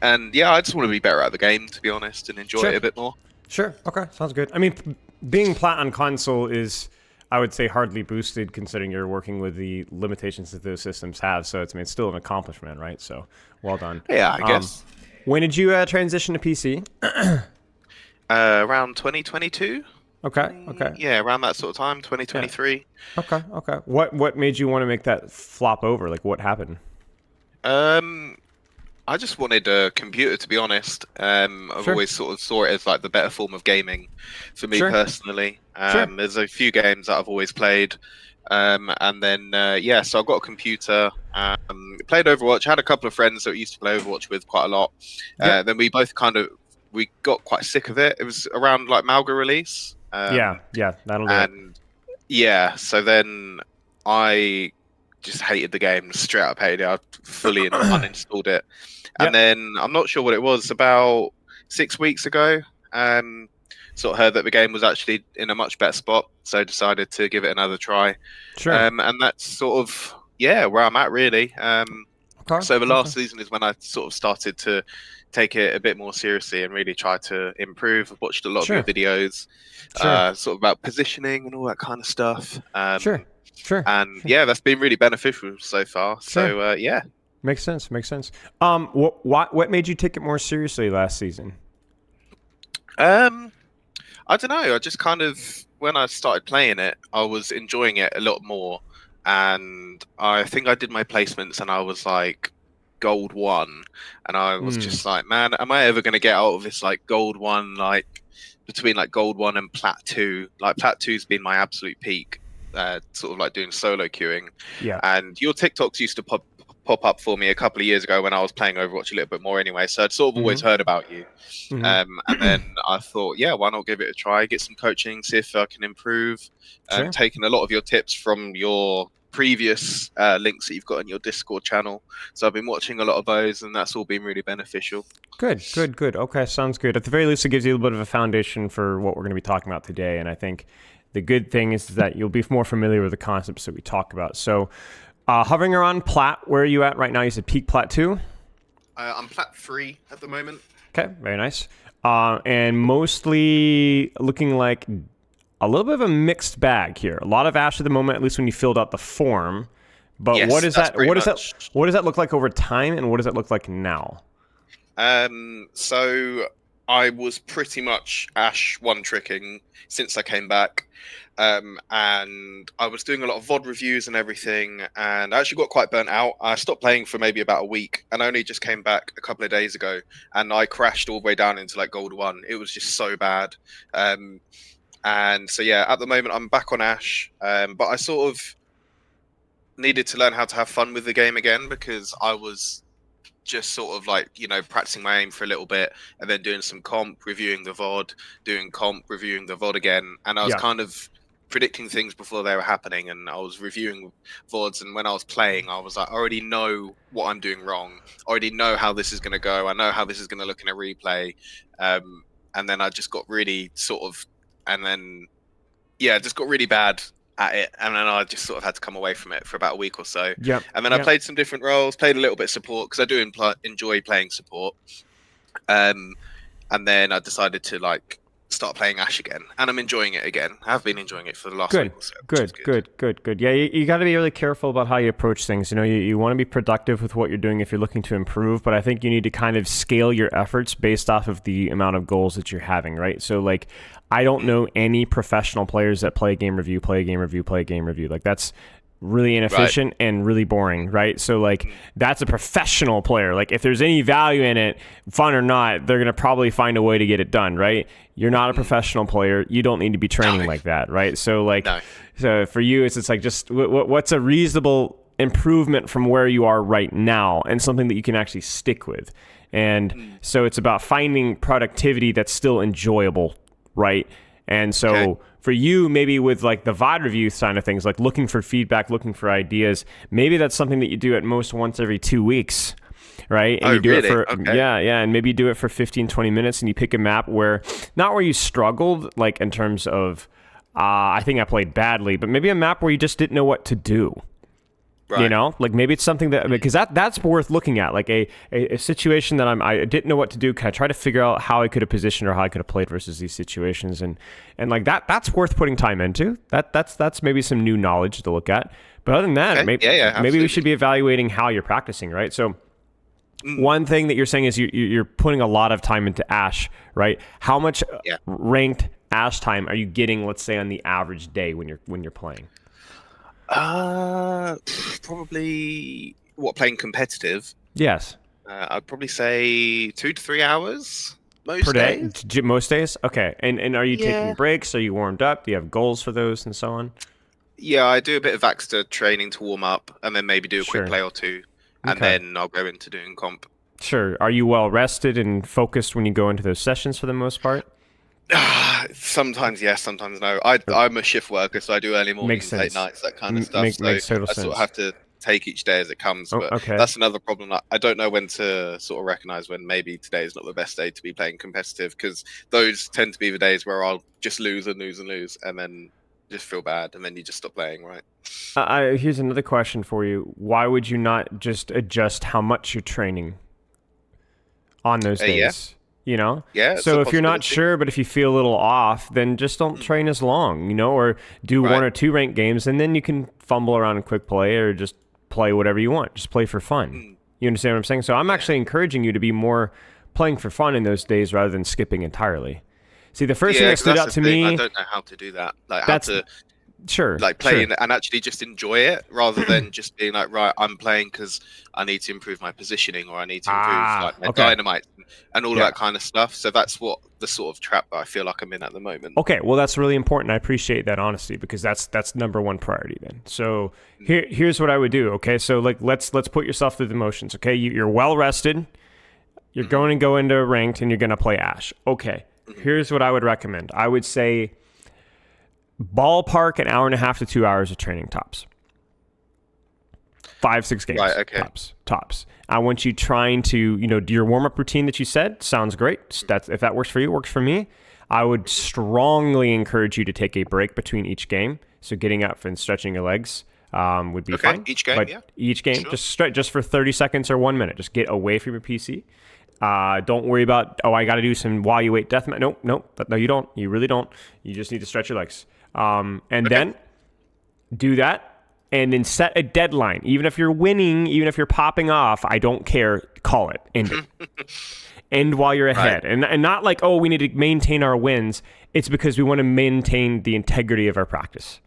And yeah, I just want to be better at the game, to be honest, and enjoy Sure. it a bit more. Sure. Okay. Sounds good. I mean, being plat on console is, I would say, hardly boosted considering you're working with the limitations that those systems have. So it's, I mean, it's still an accomplishment, right? So well done. Yeah, I Um, guess. when did you transition to PC? Around 2022. Okay. Okay. Yeah, around that sort of time, Yeah. 2023. Okay. Okay. What made you want to make that flop over? Like, what happened? Um, I just wanted a computer, to be honest. I've Sure. always sort of saw it as like the better form of gaming for me Sure. personally. Sure. There's a few games that I've always played. And then yeah, so I've got a computer. Played Overwatch. Had a couple of friends that I used to play Overwatch with quite a lot. Yep. Then we both we got quite sick of it. It was around like Malga release. Yeah. Yeah. That'll do it. And yeah, so then I just hated the game straight up. Hated it. I fully uninstalled it, and Yep. then I'm not sure what it was. About 6 weeks ago, sort of heard that the game was actually in a much better spot, so decided to give it another try. Sure. And that's sort of yeah where I'm at really. Okay. So the Okay. last season is when I sort of started to take it a bit more seriously and really try to improve. I've watched a lot Sure. of your videos, Sure. sort of about positioning and all that kind of stuff. Sure. Sure. And Sure. yeah, that's been really beneficial so far. Sure. So yeah, Makes sense. Makes sense. What made you take it more seriously last season? um, I don't know. I just kind of when I started playing it, I was enjoying it a lot more, and I think I did my placements, and I was like gold one, and I was Hmm. just like, man, am I ever going to get out of this like gold one, like between like gold one and plat two? Like plat two's been my absolute peak, sort of like doing solo queuing, Yeah. and your TikToks used to pop up for me a couple of years ago when I was playing Overwatch a little bit more anyway. So I'd sort of always Mm-hmm. heard about you. And Mm-hmm. then I thought, yeah, why not give it a try, get some coaching, see if I can improve. Sure. Taking a lot of your tips from your previous links that you've got in your Discord channel. So I've been watching a lot of those, and that's all been really beneficial. Good. Good. Good. Okay. Sounds good. At the very least, it gives you a little bit of a foundation for what we're going to be talking about today. And I think the good thing is that you'll be more familiar with the concepts that we talk about. So, hovering around plat, where are you at right now? You said peak plat 2? I'm plat 3 at the moment. Okay, very nice. And mostly looking like a little bit of a mixed bag here. A lot of Ashe at the moment, at least when you filled out the form. But Yes, what is that's that? pretty What does much. that? What does that look like over time, and what does that look like now? So I was pretty much Ash one tricking since I came back. And I was doing a lot of VOD reviews and everything, and I actually got quite burnt out. I stopped playing for maybe about a week, and I only just came back a couple of days ago, and I crashed all the way down into like gold one. It was just so bad. And so yeah, at the moment I'm back on Ash, but I sort of needed to learn how to have fun with the game again because I was just sort of like practicing my aim for a little bit and then doing some comp, reviewing the VOD, doing comp, reviewing the VOD again, and I was Yeah. kind of predicting things before they were happening, and I was reviewing VODs, and when I was playing I was like, I already know what I'm doing wrong, I already know how this is going to go, I know how this is going to look in a replay, and then I just got really sort of, and then yeah, just got really bad at it, and then I just sort of had to come away from it for about a week or so. Yep. And then I Yep. played some different roles, played a little bit of support because I do enjoy playing support. And then I decided to like start playing Ashe again, and I'm enjoying it again. I've been enjoying it for the last Good. week or so. Which is Good. Yeah, you got to be really careful about how you approach things. You want to be productive with what you're doing if you're looking to improve, but I think you need to kind of scale your efforts based off of the amount of goals that you're having, right? So like, I don't know any professional players that play game review. Like that's really inefficient and really boring, right? So like that's a professional player. Like if there's any value in it, fun or not, they're going to probably find a way to get it done, right? You're not a professional player. You don't need to be training like that, right? So like, so for you, it's like just what's a reasonable improvement from where you are right now and something that you can actually stick with. And so it's about finding productivity that's still enjoyable, right? And so for you, maybe with like the VOD review side of things, like looking for feedback, looking for ideas, maybe that's something that you do at most once every 2 weeks, right? And you do it for, yeah. And maybe you do it for 15, 20 minutes and you pick a map where, not where you struggled, like in terms of, I think I played badly, but maybe a map where you just didn't know what to do. You know, like maybe it's something that, because that's worth looking at, like a situation that I didn't know what to do. Can I try to figure out how I could have positioned or how I could have played versus these situations, and like that's worth putting time into. That's maybe some new knowledge to look at. But other than that, maybe we should be evaluating how you're practicing, right? So one thing that you're saying is you're putting a lot of time into Ashe, right? How much ranked Ashe time are you getting, let's say, on the average day when you're playing? Probably playing competitive. Yes. I'd probably say 2 to 3 hours per day. Most days. Okay. And are you taking breaks? Are you warmed up? Do you have goals for those and so on? Yeah, I do a bit of Axter training to warm up, and then maybe do a quick play or two, and then I'll go into doing comp. Sure. Are you well rested and focused when you go into those sessions for the most part? Sometimes yes, sometimes no. I'm a shift worker, so I do early mornings, late nights, that kind of stuff. Makes total sense. I sort of have to take each day as it comes. But that's another problem. I don't know when to sort of recognize when maybe today is not the best day to be playing competitive, because those tend to be the days where I'll just lose and lose and lose, and then just feel bad, and then you just stop playing, right? Here's another question for you. Why would you not just adjust how much you're training on those days? You know? Yeah. So if you're not sure, but if you feel a little off, then just don't train as long, you know, or do 1 or 2 ranked games, and then you can fumble around in quick play or just play whatever you want. Just play for fun. You understand what I'm saying? So I'm actually encouraging you to be more playing for fun in those days rather than skipping entirely. See, the first thing that stood out to me... I don't know how to do that. Like, how to... play and actually just enjoy it, rather than just being like, right, I'm playing because I need to improve my positioning, or I need to improve my dynamite and all of that kind of stuff. So that's what the sort of trap that I feel like I'm in at the moment. Okay, well, that's really important. I appreciate that honesty, because that's number one priority then. So here's what I would do. Okay, so like let's put yourself through the motions. Okay, you're well rested. You're going to go into ranked, and you're going to play Ashe. Okay, here's what I would recommend. I would say ballpark an hour and a half to 2 hours of training tops. 5-6 games. Tops. I want you trying to, do your warm-up routine that you said. Sounds great. If that works for you, it works for me. I would strongly encourage you to take a break between each game. So getting up and stretching your legs would be fine. Each game, Each game, just stretch just for 30 seconds or 1 minute. Just get away from your PC. Don't worry about, I got to do some while you wait deathmatch. Nope. No, you don't. You really don't. You just need to stretch your legs. Then do that, and then set a deadline. Even if you're winning, even if you're popping off, I don't care. Call it. End it. End while you're ahead. And not like, we need to maintain our wins. It's because we want to maintain the integrity of our practice.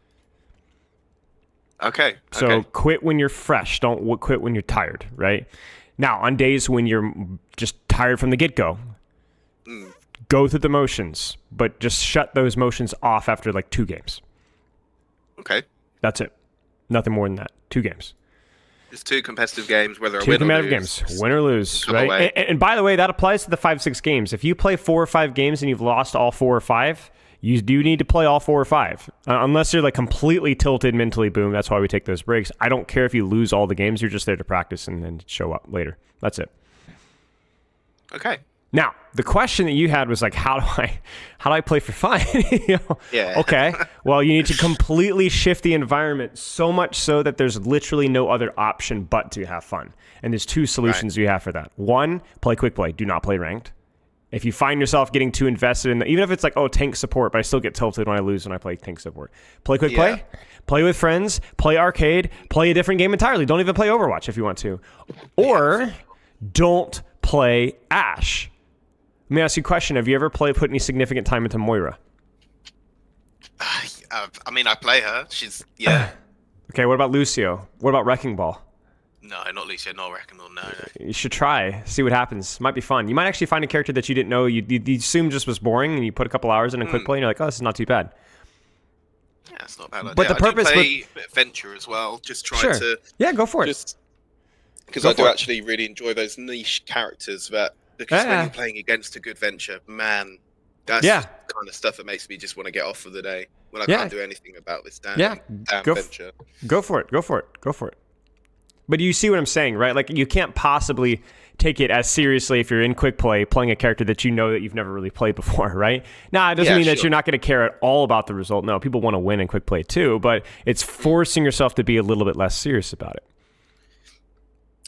Okay. So quit when you're fresh. Don't quit when you're tired, right? Now, on days when you're just tired from the get-go, go through the motions, but just shut those motions off after like 2 games. Okay. That's it. Nothing more than that. 2 games. Just 2 competitive games, whether 2 competitive games, win or lose, right? And by the way, that applies to the 5-6 games. If you play 4 or 5 games and you've lost all 4 or 5, you do need to play all 4 or 5. Unless you're like completely tilted mentally, boom, that's why we take those breaks. I don't care if you lose all the games. You're just there to practice and then show up later. That's it. Okay. Now, the question that you had was like, how do I play for fun? Yeah. Okay. Well, you need to completely shift the environment, so much so that there's literally no other option but to have fun. And there's 2 solutions you have for that. 1, play quick play. Do not play ranked. If you find yourself getting too invested in, even if it's like, tank support, but I still get tilted when I lose when I play tank support. Play quick play. Play with friends. Play arcade. Play a different game entirely. Don't even play Overwatch if you want to. Or don't play Ashe. Let me ask you a question. Have you ever put any significant time into Moira? I mean, I play her. She's, Okay, what about Lucio? What about Wrecking Ball? No, not Lucio, not Wrecking Ball, no. You should try. See what happens. Might be fun. You might actually find a character that you didn't know. You assumed just was boring, and you put a couple hours in a quick play, and you're like, this is not too bad. Yeah, it's not bad. But the purpose... I do play a bit of Venture as well. Just try to... Yeah, go for it. Because I do actually really enjoy those niche characters that... Because when you're playing against a good Venture, man, that's the kind of stuff that makes me just want to get off for the day. When I can't do anything about this damn Venture. Go for it. But you see what I'm saying, right? Like, you can't possibly take it as seriously if you're in quick play playing a character that you know that you've never really played before, right? Now, it doesn't mean that you're not going to care at all about the result. No, people want to win in quick play too, but it's forcing yourself to be a little bit less serious about it.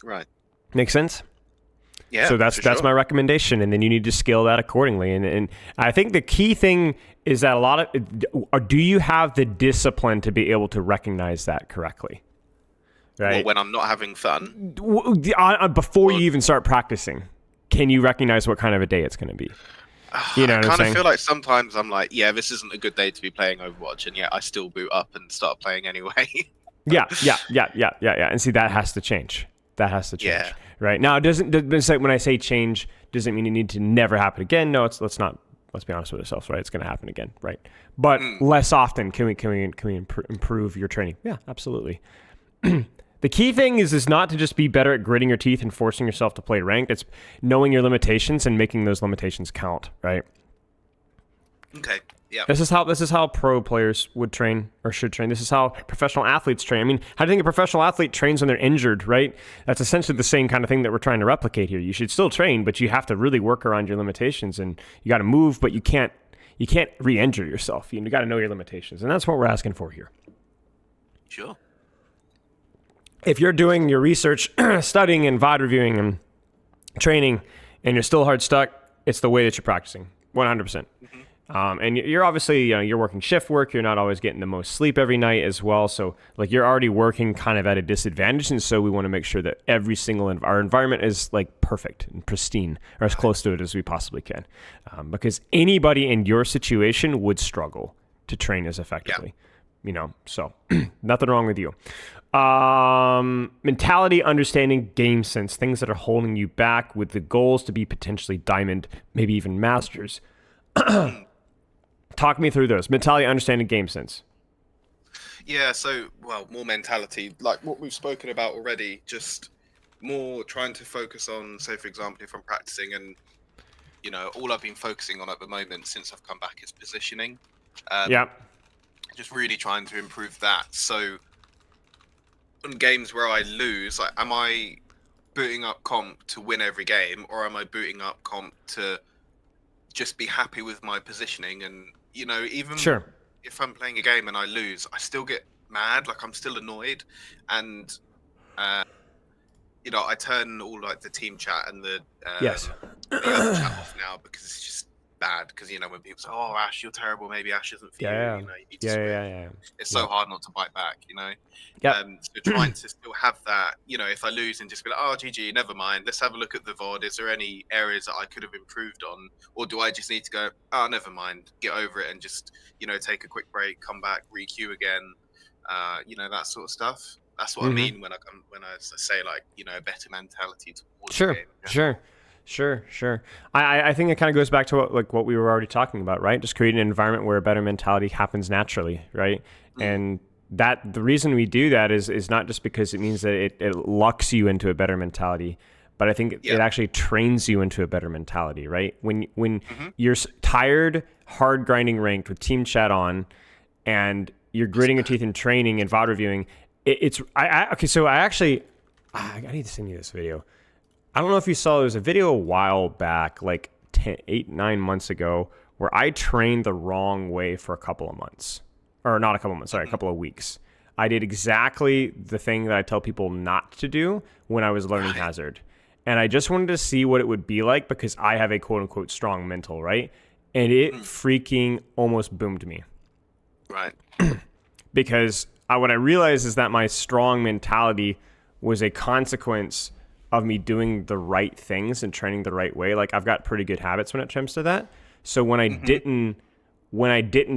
Right. Make sense? Yeah. So that's sure. my recommendation, and then you need to scale that accordingly. And I think the key thing is that do you have the discipline to be able to recognize that correctly? What, Right? when I'm not having fun? Before Or, you even start practicing, can you recognize what kind of a day it's going to be? You know I what I'm kind of saying? feel like sometimes I'm like, yeah, this isn't a good day to be playing Overwatch, and yet I still boot up and start playing anyway. Yeah. And see, that has to change. That has to Yeah. change. Right now, when I say change, doesn't mean it need to never happen again. No, let's be honest with ourselves, right? It's going to happen again, right? But less often. Can we improve your training? Yeah, absolutely. The key thing is not to just be better at gritting your teeth and forcing yourself to play ranked. It's knowing your limitations and making those limitations count, right? Okay. Yeah. This is how pro players would train or should train. This is how professional athletes train. I mean, how do you think a professional athlete trains when they're injured, right? That's essentially the same kind of thing that we're trying to replicate here. You should still train, but you have to really work around your limitations, and you got to move, but you can't re-injure yourself. You got to know your limitations, and that's what we're asking for here. Sure. If you're doing your research, studying and VOD reviewing and training, and you're still hard stuck, it's the way that you're practicing, 100%. And you're obviously, you're working shift work. You're not always getting the most sleep every night as well. So like you're already working kind of at a disadvantage. And so we want to make sure that every single, our environment is like perfect and pristine, or as close to it as we possibly can. Because anybody in your situation would struggle to train as effectively. So nothing wrong with you. Mentality, understanding, game sense, things that are holding you back with the goals to be potentially diamond, maybe even masters. Talk me through those. Mentality, understanding, game sense. Yeah, so, more mentality, like what we've spoken about already, just more trying to focus on, say, for example, if I'm practicing and, all I've been focusing on at the moment since I've come back is positioning. Just really trying to improve that. So, on games where I lose, like, am I booting up comp to win every game, or am I booting up comp to just be happy with my positioning? And even if I'm playing a game and I lose, I still get mad, like I'm still annoyed, and I turn all like the team chat and the other chat off now, because it's just bad. Because when people say, "Oh, Ashe, you're terrible," maybe Ashe isn't for you. You need to switch. It's so hard not to bite back. So trying to still have that. If I lose, and just be like, "Oh, GG, never mind. Let's have a look at the VOD. Is there any areas that I could have improved on, or do I just need to go, oh, never mind, get over it, and just take a quick break, come back, re-queue again, that sort of stuff." That's what I mean when I say like a better mentality towards the game. Sure. I think it kind of goes back to what we were already talking about, right? Just creating an environment where a better mentality happens naturally, right? And that the reason we do that is not just because it means that it lucks you into a better mentality, but I think it actually trains you into a better mentality, right? When you're tired, hard grinding ranked with team chat on, and you're gritting your teeth in training and VOD reviewing, I need to send you this video. I don't know if you saw, there was a video a while back, like 8-9 months ago, where I trained the wrong way for a couple of months. Or not a couple of months, sorry, a couple of weeks. I did exactly the thing that I tell people not to do when I was learning Hazard. And I just wanted to see what it would be like, because I have a quote-unquote strong mental, right? And it freaking almost boomed me. Right. Because what I realized is that my strong mentality was a consequence of me doing the right things and training the right way. Like, I've got pretty good habits when it comes to that. So when I didn't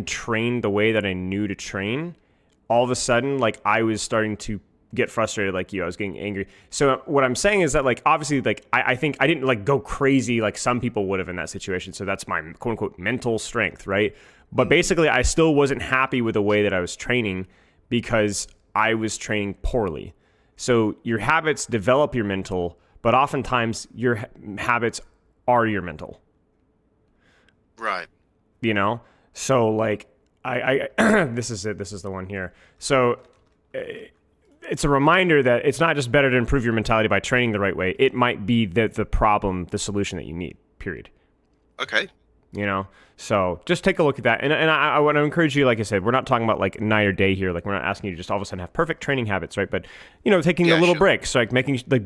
train the way that I knew to train, all of a sudden, like, I was starting to get frustrated like you. I was getting angry. So what I'm saying is that, like, obviously, like, I think I didn't like go crazy like some people would have in that situation. So that's my quote unquote mental strength, right? But basically, I still wasn't happy with the way that I was training, because I was training poorly. So your habits develop your mental, but oftentimes your habits are your mental. Right. So like I this is it. This is the one here. So it's a reminder that it's not just better to improve your mentality by training the right way. It might be the problem, the solution that you need, period. Okay. you know. So just take a look at that. And I want to encourage you, like I said, we're not talking about like night or day here. Like we're not asking you to just all of a sudden have perfect training habits, right? But, you know, taking the little breaks, like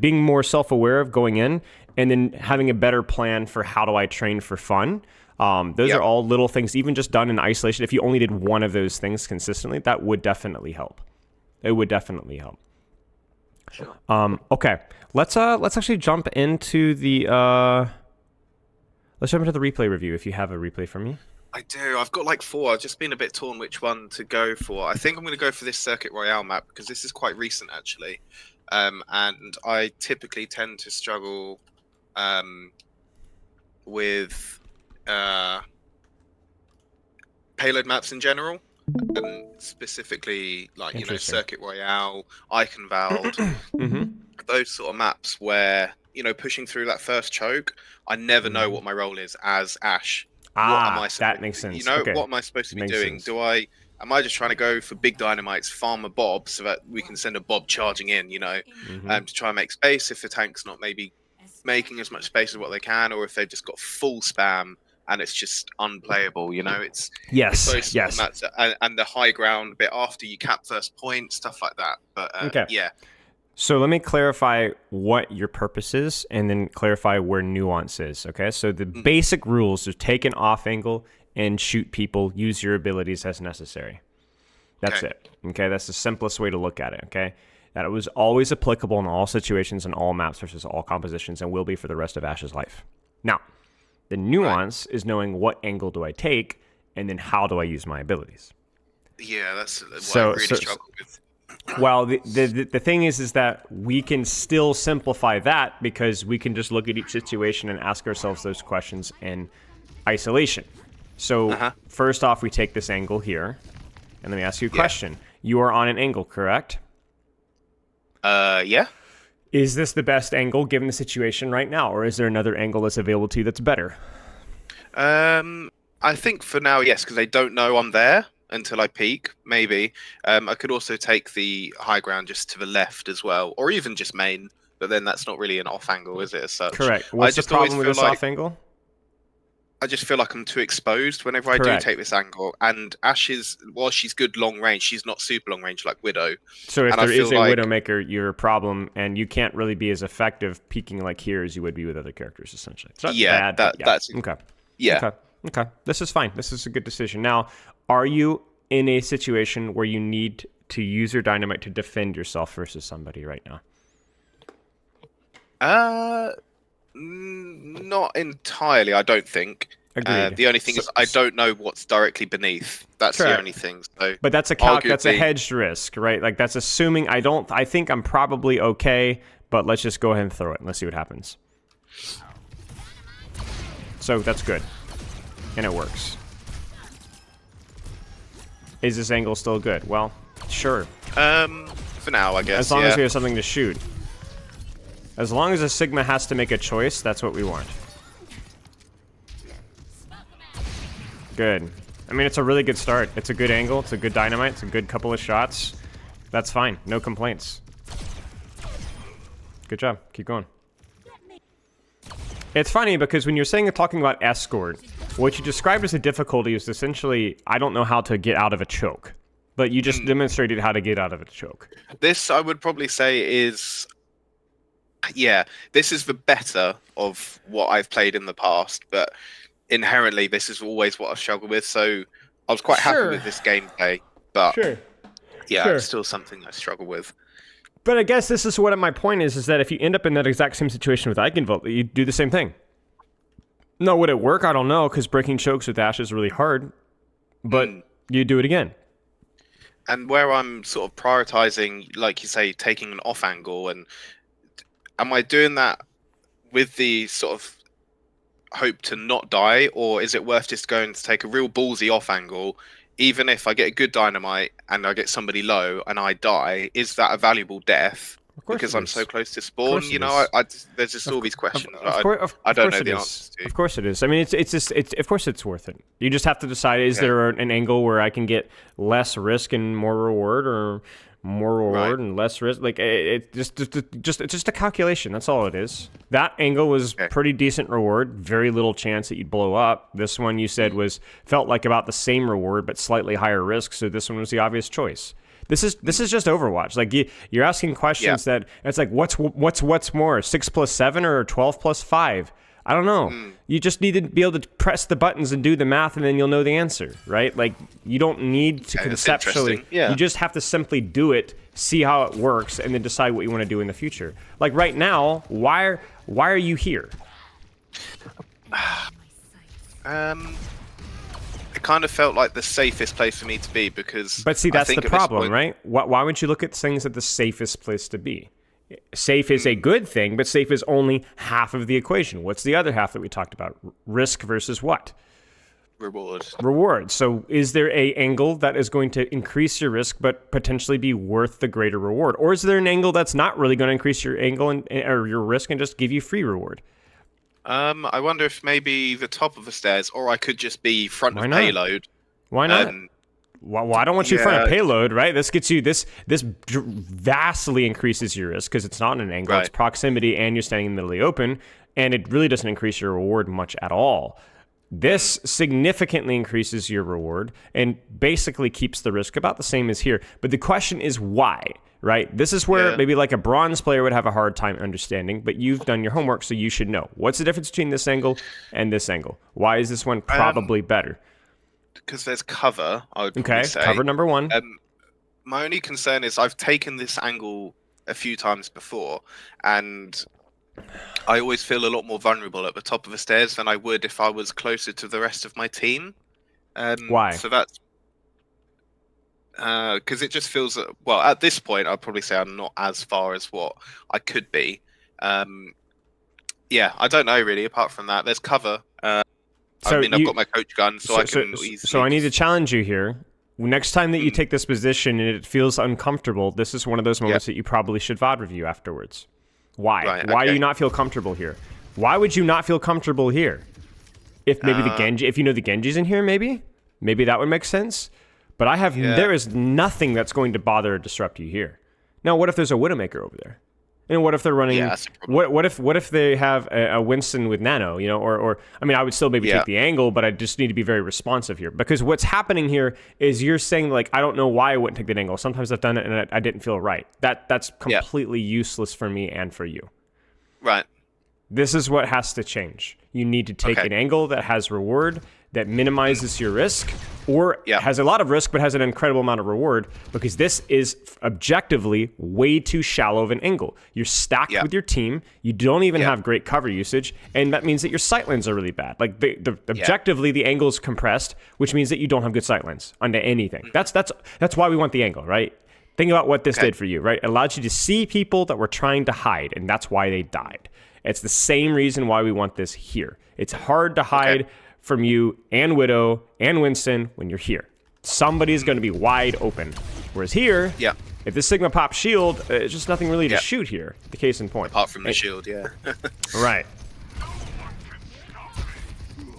being more self-aware of going in and then having a better plan for how do I train for fun. Those are all little things, even just done in isolation. If you only did one of those things consistently, that would definitely help. It would definitely help. Sure. Okay. Let's actually jump into the replay review if you have a replay for me. I do. I've got like 4. I've just been a bit torn which one to go for. I think I'm going to go for this Circuit Royale map because this is quite recent actually. And I typically tend to struggle with payload maps in general. Specifically, like, you know, Circuit Royale, Eichenwald, those sort of maps where, you know, pushing through that first choke, I never know what my role is as Ashe. That makes sense. You know, what am I supposed to be doing? Am I just trying to go for big dynamites, farm a Bob so that we can send a Bob charging in, you know, to try and make space if the tank's not maybe making as much space as what they can, or if they've just got full spam and it's just unplayable, you know. It's those maps, and the high ground bit after you cap first point, stuff like that. But yeah. So let me clarify what your purpose is, and then clarify where nuance is. Okay, so the basic rules are take an off angle and shoot people. Use your abilities as necessary. That's it. Okay, that's the simplest way to look at it. Okay, that it was always applicable in all situations and all maps versus all compositions, and will be for the rest of Ashe's life. Now, the nuance is knowing what angle do I take, and then how do I use my abilities. Yeah, that's what I really struggle with. Well, the thing is that we can still simplify that because we can just look at each situation and ask ourselves those questions in isolation. So first off, we take this angle here, and let me ask you a question. You are on an angle, correct? Yeah. Is this the best angle given the situation right now, or is there another angle that's available to you that's better? I think for now, yes, because they don't know I'm there until I peek, maybe. I could also take the high ground just to the left as well, or even just main, but then that's not really an off angle, is it, as such? Correct. What's the problem with this off angle? I just feel like I'm too exposed whenever I do take this angle. And Ashe is, while she's good long range, she's not super long range like Widow. So if there is a Widowmaker, you're a problem, and you can't really be as effective peeking like here as you would be with other characters, essentially. It's not bad, that's okay. Yeah. Okay. This is fine. This is a good decision. Now, are you in a situation where you need to use your dynamite to defend yourself versus somebody right now? Not entirely, I don't think. Agreed. The only thing is I don't know what's directly beneath. That's the only thing. So but that's a that's a hedged risk, right? Like that's assuming I think I'm probably okay, but let's just go ahead and throw it and let's see what happens. So that's good. And it works. Is this angle still good? Well, sure. For now, I guess. As long as we have something to shoot. As long as a Sigma has to make a choice, that's what we want. Good. I mean, it's a really good start. It's a good angle. It's a good dynamite. It's a good couple of shots. That's fine. No complaints. Good job. Keep going. It's funny because when you're talking about escort, what you described as a difficulty is essentially, I don't know how to get out of a choke. But you just demonstrated how to get out of a choke. This, I would probably say, is... Yeah, this is the better of what I've played in the past, but inherently this is always what I've struggled with, so I was quite happy with this gameplay, but it's still something I struggle with. But I guess this is what my point is that if you end up in that exact same situation with Eichenwald, you do the same thing. No, would it work? I don't know, because breaking chokes with Ashe is really hard, but you do it again. And where I'm sort of prioritizing, like you say, taking an off angle, and am I doing that with the sort of hope to not die, or is it worth just going to take a real ballsy off angle, even if I get a good dynamite and I get somebody low and I die? Is that a valuable death because I'm so close to spawn? You know, there's just all these questions I don't know the answers to. Of course it is. I mean, it's of course it's worth it. You just have to decide: is there an angle where I can get less risk and more reward, or more reward and less risk. Like it's just a calculation. That's all it is. That angle was pretty decent reward, very little chance that you'd blow up. This one you said felt like about the same reward but slightly higher risk. So this one was the obvious choice. This is just Overwatch. Like you're asking questions that it's like what's more, 6 plus 7 or 12 plus 5? I don't know. You just need to be able to press the buttons and do the math, and then you'll know the answer, right? Like you don't need to conceptually. You just have to simply do it, see how it works, and then decide what you want to do in the future. Like right now, why are you here? It kind of felt like the safest place for me to be because. But see, that's the problem, right? Why would you look at things at the safest place to be? Safe is a good thing, but safe is only half of the equation. What's the other half that we talked about? Risk versus what? Reward. So is there a angle that is going to increase your risk but potentially be worth the greater reward? Or is there an angle that's not really going to increase your angle or your risk and just give you free reward? I wonder if maybe the top of the stairs, or I could just be front of payload. Why not? Well, I don't want you in front of payload, right? This gets you this vastly increases your risk because it's not an angle, it's proximity, and you're standing in the middle of the open, and it really doesn't increase your reward much at all. This significantly increases your reward and basically keeps the risk about the same as here. But the question is why, right? This is where maybe like a bronze player would have a hard time understanding, but you've done your homework, so you should know. What's the difference between this angle and this angle? Why is this one probably better? Because there's cover, I would probably say. Cover number one. My only concern is I've taken this angle a few times before, and I always feel a lot more vulnerable at the top of the stairs than I would if I was closer to the rest of my team. Why? So that's because it just feels well at this point. I'd probably say I'm not as far as what I could be. I don't know really. Apart from that, there's cover. I mean, I've got my coach gun, so I can easily. So I need to challenge you here. Next time that you take this position and it feels uncomfortable, this is one of those moments that you probably should VOD review afterwards. Why? Why do you not feel comfortable here? Why would you not feel comfortable here? If maybe the Genji, if you know the Genji's in here, maybe that would make sense. But there is nothing that's going to bother or disrupt you here. Now, what if there's a Widowmaker over there? And what if they're running? What if they have a Winston with Nano? You know, or I mean, I would still maybe take the angle, but I just need to be very responsive here because what's happening here is you're saying like I don't know why I wouldn't take that angle. Sometimes I've done it and I didn't feel right. That's completely useless for me and for you. Right. This is what has to change. You need to take an angle that has reward, that minimizes your risk, or has a lot of risk but has an incredible amount of reward, because this is objectively way too shallow of an angle. You're stacked with your team. You don't even have great cover usage, and that means that your sightlines are really bad. Like objectively, the angle is compressed, which means that you don't have good sightlines onto anything. That's why we want the angle, right? Think about what this did for you, right? It allowed you to see people that were trying to hide, and that's why they died. It's the same reason why we want this here. It's hard to hide from you and Widow and Winston when you're here. Somebody's going to be wide open. Whereas here, if this Sigma pops shield, it's just nothing really to shoot here. The case in point. Apart from the shield, Right.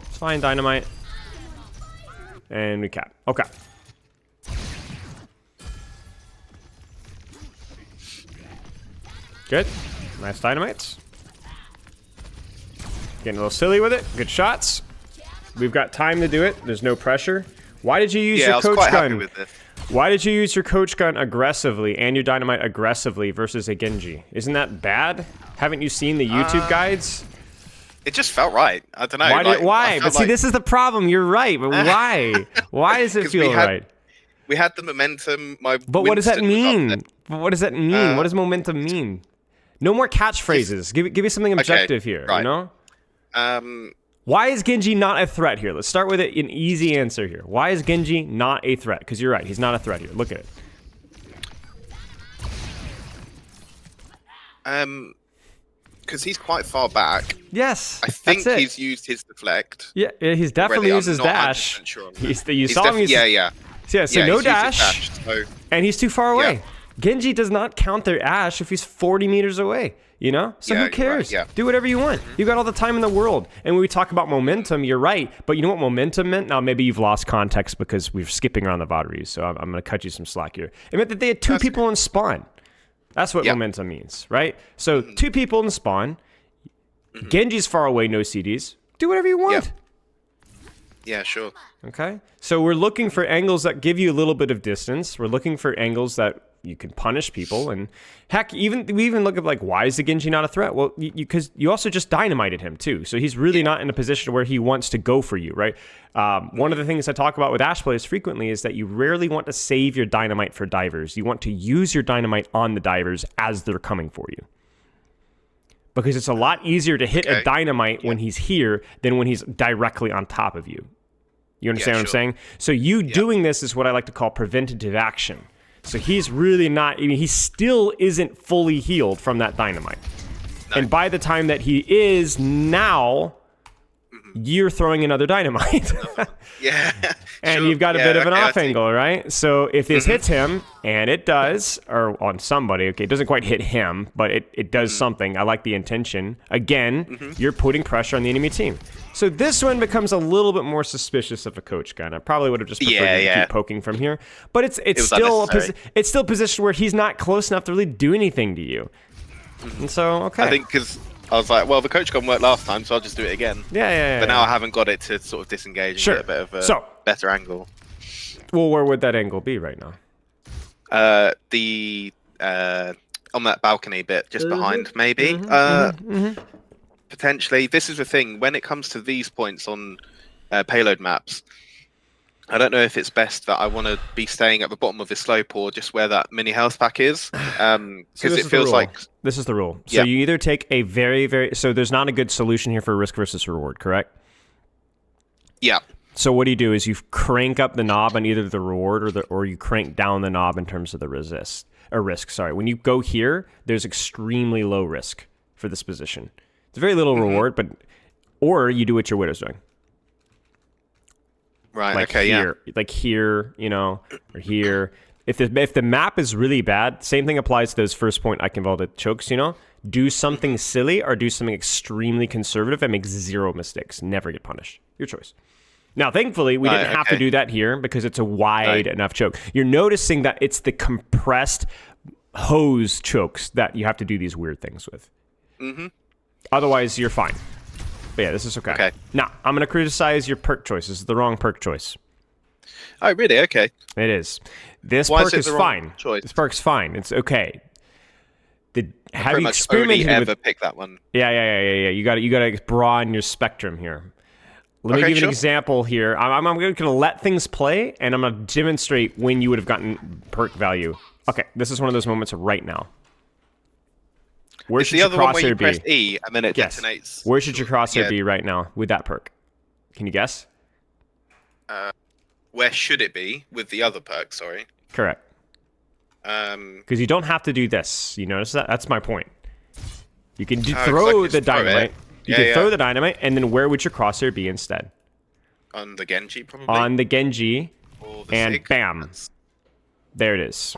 It's fine, Dynamite. And we cap. Okay. Good. Nice Dynamites. Getting a little silly with it. Good shots. We've got time to do it. There's no pressure. Why did you use your coach gun? Why did you use your coach gun aggressively and your dynamite aggressively versus a Genji? Isn't that bad? Haven't you seen the YouTube guides? It just felt right. I don't know. Why? But see, this is the problem. You're right. But why? Why does it feel right? We had the momentum. But what does that mean? What does that mean? What does momentum mean? No more catchphrases. Give me something objective here. You know? Why is Genji not a threat here? Let's start with an easy answer here. Why is Genji not a threat? Because you're right, he's not a threat here. Look at it. Because he's quite far back. Yes, I think he's used his deflect. Yeah, he's definitely used his dash. You saw him use. So no dash, and he's too far away. Genji does not counter Ashe if he's 40 meters away, you know? So who cares? Right, yeah. Do whatever you want. You got all the time in the world. And when we talk about momentum, you're right. But you know what momentum meant? Now, maybe you've lost context because we're skipping around the VOD reviews, so I'm going to cut you some slack here. It meant that they had two people in spawn. That's what momentum means, right? So 2 people in spawn. Genji's far away, no CDs. Do whatever you want. Yeah, sure. Okay? So we're looking for angles that give you a little bit of distance. We're looking for angles that you can punish people. And heck, we even look at like, why is the Genji not a threat? Well, because you also just dynamited him too. So he's really not in a position where he wants to go for you, right? One of the things I talk about with Ashe players frequently is that you rarely want to save your dynamite for divers. You want to use your dynamite on the divers as they're coming for you. Because it's a lot easier to hit a dynamite when he's here than when he's directly on top of you. You understand what I'm saying? So you doing this is what I like to call preventative action. So he's really not, he still isn't fully healed from that dynamite. No. And by the time that he is now, you're throwing another dynamite. And you've got a bit of an off angle, right? So if this hits him, and it does, or on somebody, okay, it doesn't quite hit him, but it does something. I like the intention. Again, you're putting pressure on the enemy team. So this one becomes a little bit more suspicious of a coach gun. I probably would have just preferred to keep poking from here. But it's still a position where he's not close enough to really do anything to you. And so, okay. I think because I was like, well, the coach gun worked last time, so I'll just do it again. But now I haven't got it to sort of disengage and get a bit of a better angle. Well, where would that angle be right now? On that balcony bit, just behind, maybe. Potentially. This is the thing. When it comes to these points on payload maps, I don't know if it's best that I want to be staying at the bottom of the slope or just where that mini health pack is. Because it feels like... This is the rule. So you either take a so there's not a good solution here for risk versus reward, correct? Yeah. So what you do is you crank up the knob on either the reward or you crank down the knob in terms of the risk. Sorry. When you go here, there's extremely low risk for this position. It's very little reward, or you do what your Widow's doing. Right. Like okay. Here, like here, you know, or here. If the map is really bad, same thing applies to those first point I convolted chokes. You know, do something silly or do something extremely conservative and make 0 mistakes. Never get punished. Your choice. Now, thankfully, we didn't have to do that here because it's a wide enough choke. You're noticing that it's the compressed hose chokes that you have to do these weird things with. Otherwise, you're fine. But yeah, this is okay. Now, I'm going to criticize your perk choice. This is the wrong perk choice. Oh, really? Okay. It is. This perk is fine. This perk's fine. It's okay. Have you experimented only ever pick that one? Yeah. You got to broaden your spectrum here. Let me give you an example here. I'm going to let things play, and I'm going to demonstrate when you would have gotten perk value. Okay, this is one of those moments right now. Where should your crosshair be? Press E and then it detonates. Where should your crosshair be right now with that perk? Can you guess? Where should it be with the other perk? Sorry. Correct. Because you don't have to do this. You notice that? That's my point. You can throw the dynamite. You can throw the dynamite, and then where would your crosshair be instead? On the Genji, probably. On the Genji, and bam. There it is.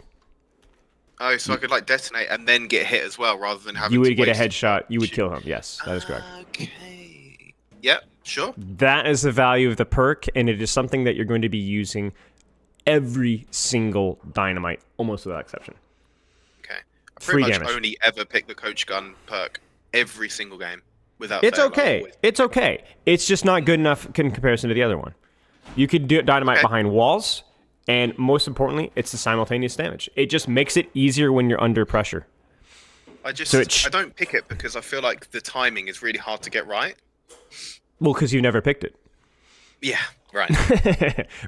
Oh, so I could like detonate and then get hit as well, rather than having. You would get a headshot. You would kill him. Yes, that is correct. Okay. Yep. Sure. That is the value of the perk, and it is something that you're going to be using every single dynamite, almost without exception. Okay. I pretty much only ever pick the coach gun perk every single game without. It's okay. It's okay. It's just not good enough in comparison to the other one. You could do dynamite behind walls. And most importantly, it's the simultaneous damage. It just makes it easier when you're under pressure. I don't pick it because I feel like the timing is really hard to get right. Well, because you've never picked it. Yeah, right.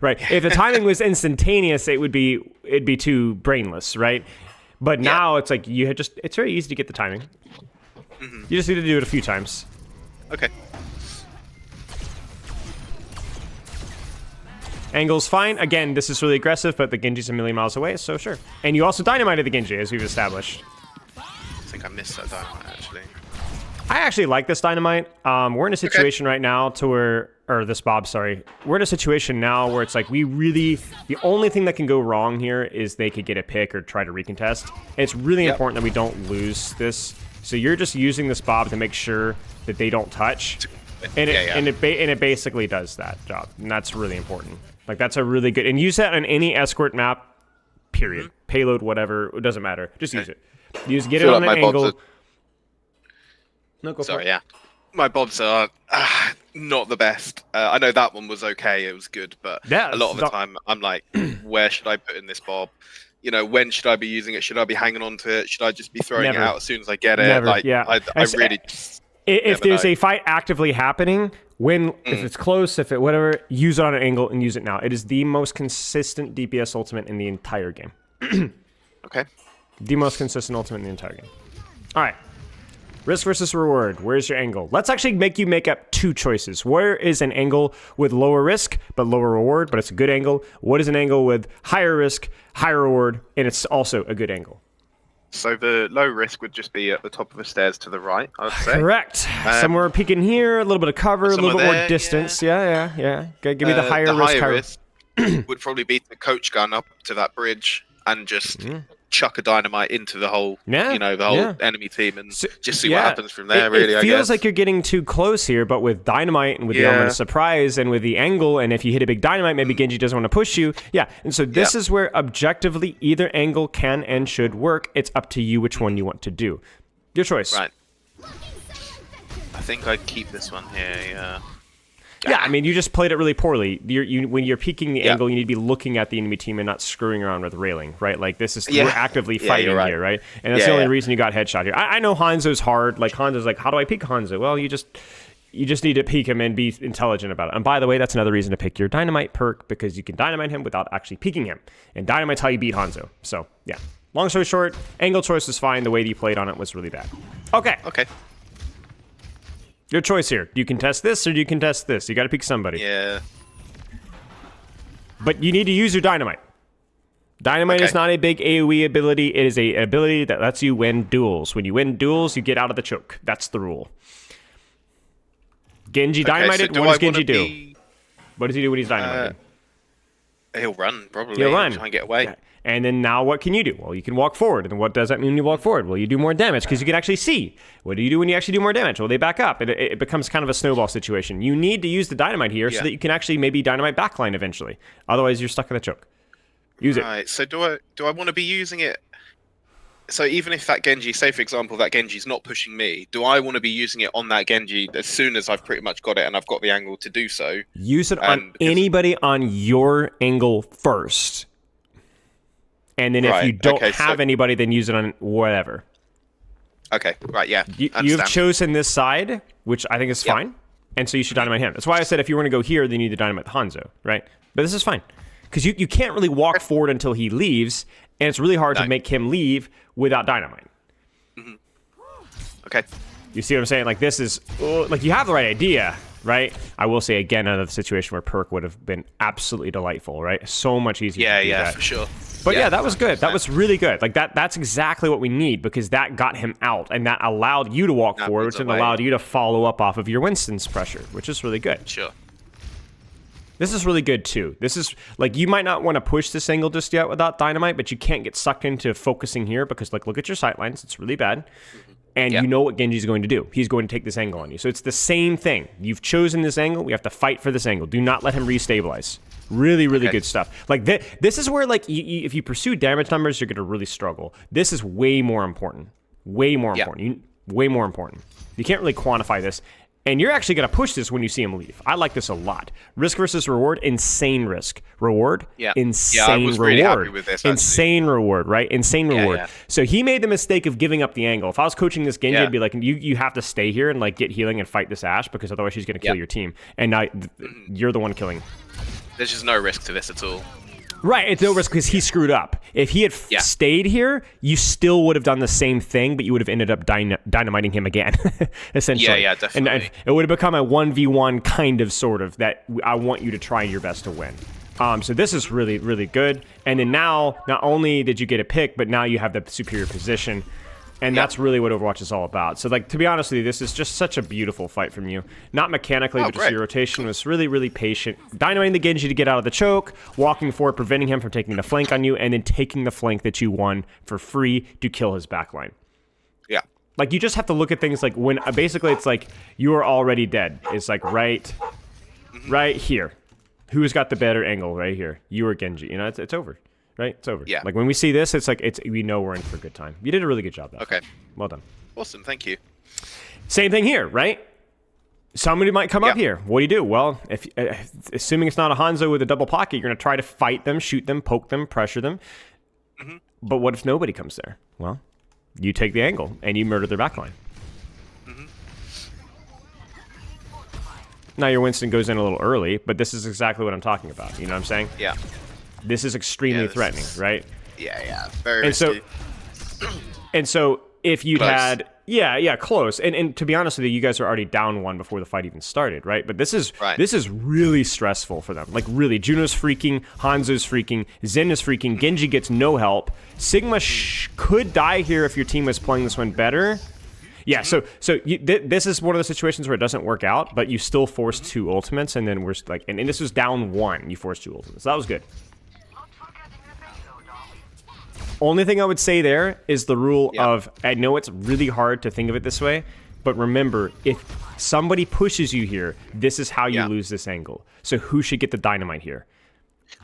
Right. If the timing was instantaneous, it'd be too brainless, right? But now it's like it's very easy to get the timing. You just need to do it a few times. Okay. Angle's fine. Again, this is really aggressive, but the Genji's a million miles away, so sure. And you also dynamited the Genji, as we've established. I think I missed that dynamite, actually. I actually like this dynamite. We're in a situation right now to where or this Bob, sorry, we're in a situation now where it's like the only thing that can go wrong here is they could get a pick or try to recontest. And it's really important that we don't lose this. So you're just using this Bob to make sure that they don't touch. And it basically does that job. And that's really important. Like, that's a really good, and use that on any escort map, period. Payload, whatever, it doesn't matter. Just use it. Get it on an angle. No, go for it. Yeah. My bobs are not the best. I know that one was okay. It was good, but a lot of the time I'm like, where should I put in this bob? You know, when should I be using it? Should I be hanging on to it? Should I just be throwing it out as soon as I get it? Never. Like, I really. If there's a fight actively happening, if it's close, if it whatever, use it on an angle and use it now. It is the most consistent DPS ultimate in the entire game. Okay. The most consistent ultimate in the entire game. All right. Risk versus reward. Where's your angle? Let's actually make up two choices. Where is an angle with lower risk but lower reward, but it's a good angle? What is an angle with higher risk, higher reward, and it's also a good angle? So the low risk would just be at the top of the stairs to the right, I would say. Correct. Somewhere peeking here, a little bit of cover, a little bit more distance. Yeah. Give me the higher risk. Would probably be the coach gun up to that bridge and just chuck a dynamite into the whole, enemy team and just see what happens from there. It feels like you're getting too close here, but with dynamite and with the element of surprise and with the angle, and if you hit a big dynamite, maybe Genji doesn't want to push you. Yeah, and so this is where objectively either angle can and should work. It's up to you which one you want to do. Your choice. Right. I think I'd keep this one here. Yeah, I mean, you just played it really poorly. When you're peeking the angle, you need to be looking at the enemy team and not screwing around with railing, right? Like, this is, we're actively fighting here, right? And that's the only reason you got headshot here. I know Hanzo's hard. Like, Hanzo's like, how do I peek Hanzo? Well, you just need to peek him and be intelligent about it. And by the way, that's another reason to pick your Dynamite perk, because you can Dynamite him without actually peeking him. And Dynamite's how you beat Hanzo. So, yeah. Long story short, angle choice was fine. The way that you played on it was really bad. Okay. Your choice here. Do you contest this or do you contest this? You got to pick somebody. Yeah. But you need to use your Dynamite. Dynamite is not a big AoE ability. It is a ability that lets you win duels. When you win duels, you get out of the choke. That's the rule. Genji Dynamited. So what does Genji do? What does he do when he's Dynamited? He'll run, probably. He'll run. Try and get away. Yeah. And then now what can you do? Well, you can walk forward. And what does that mean when you walk forward? Well, you do more damage because you can actually see. What do you do when you actually do more damage? Well, they back up. It becomes kind of a snowball situation. You need to use the Dynamite here so that you can actually maybe Dynamite backline eventually. Otherwise, you're stuck in the choke. Use it. Right. So do I want to be using it? So even if that Genji, say for example, that Genji's not pushing me, do I want to be using it on that Genji as soon as I've pretty much got it and I've got the angle to do so? Use it on anybody on your angle first. And then if you don't have anybody, then use it on whatever. Okay, right, yeah. You've chosen this side, which I think is fine. And so you should Dynamite him. That's why I said if you want to go here, then you need to Dynamite Hanzo, right? But this is fine. Because you can't really walk forward until he leaves, and it's really hard to make him leave without Dynamite. Okay. You see what I'm saying? Like, this is... like, you have the right idea, right? I will say, again, another situation where Perk would have been absolutely delightful, right? So much easier to do that. For sure. But yeah, that was good. That was really good. Like, that's exactly what we need, because that got him out, and that allowed you to walk forward, which allowed you to follow up off of your Winston's pressure, which is really good. Sure. This is really good, too. This is, like, you might not want to push this angle just yet without Dynamite, but you can't get sucked into focusing here, because, like, look at your sightlines. It's really bad. And you know what Genji's going to do. He's going to take this angle on you. So it's the same thing. You've chosen this angle. We have to fight for this angle. Do not let him restabilize. Really, really good stuff. Like, this is where, like, if you pursue damage numbers, you're going to really struggle. This is way more important. Way more important. Way more important. You can't really quantify this. And you're actually going to push this when you see him leave. I like this a lot. Risk versus reward, insane risk. Reward, insane I was reward. Really happy with this, insane reward, right? Insane reward. So he made the mistake of giving up the angle. If I was coaching this Genji, I'd be like, you have to stay here and like get healing and fight this Ashe, because otherwise she's going to kill your team. And now you're the one killing. There's just no risk to this at all. Right, it's no risk because he screwed up. If he had stayed here, you still would have done the same thing, but you would have ended up dynamiting him again, essentially. Yeah, definitely. And it would have become a 1v1 kind of, sort of, that I want you to try your best to win. So this is really, really good. And then now, not only did you get a pick, but now you have the superior position. And that's really what Overwatch is all about. So, like, to be honest with you, this is just such a beautiful fight from you. Not mechanically, but just your rotation was really, really patient. Dynamiting the Genji to get out of the choke, walking forward, preventing him from taking the flank on you, and then taking the flank that you won for free to kill his backline. Yeah. Like, you just have to look at things like when, basically, it's like, you are already dead. It's like right here. Who's got the better angle right here? You or Genji. You know, it's over. Right? It's over. Yeah. Like, when we see this, it's like, we know we're in for a good time. You did a really good job, though. Okay. Well done. Awesome. Thank you. Same thing here, right? Somebody might come up here. What do? Well, if assuming it's not a Hanzo with a double pocket, you're going to try to fight them, shoot them, poke them, pressure them. But what if nobody comes there? Well, you take the angle, and you murder their backline. Now, your Winston goes in a little early, but this is exactly what I'm talking about. You know what I'm saying? Yeah. This is extremely threatening, right? Yeah. Very risky. And so if you'd had... Yeah, close. And to be honest with you, you guys are already down one before the fight even started, right? But this is really stressful for them. Like, really, Juno's freaking, Hanzo's freaking, Zen is freaking, Genji gets no help. Sigma could die here if your team was playing this one better. Yeah, so this is one of the situations where it doesn't work out, but you still force 2 ultimates, and then we're like, and this was down 1, you forced 2 ultimates. So that was good. Only thing I would say there is the rule of, I know it's really hard to think of it this way, but remember, if somebody pushes you here, this is how you lose this angle. So who should get the dynamite here?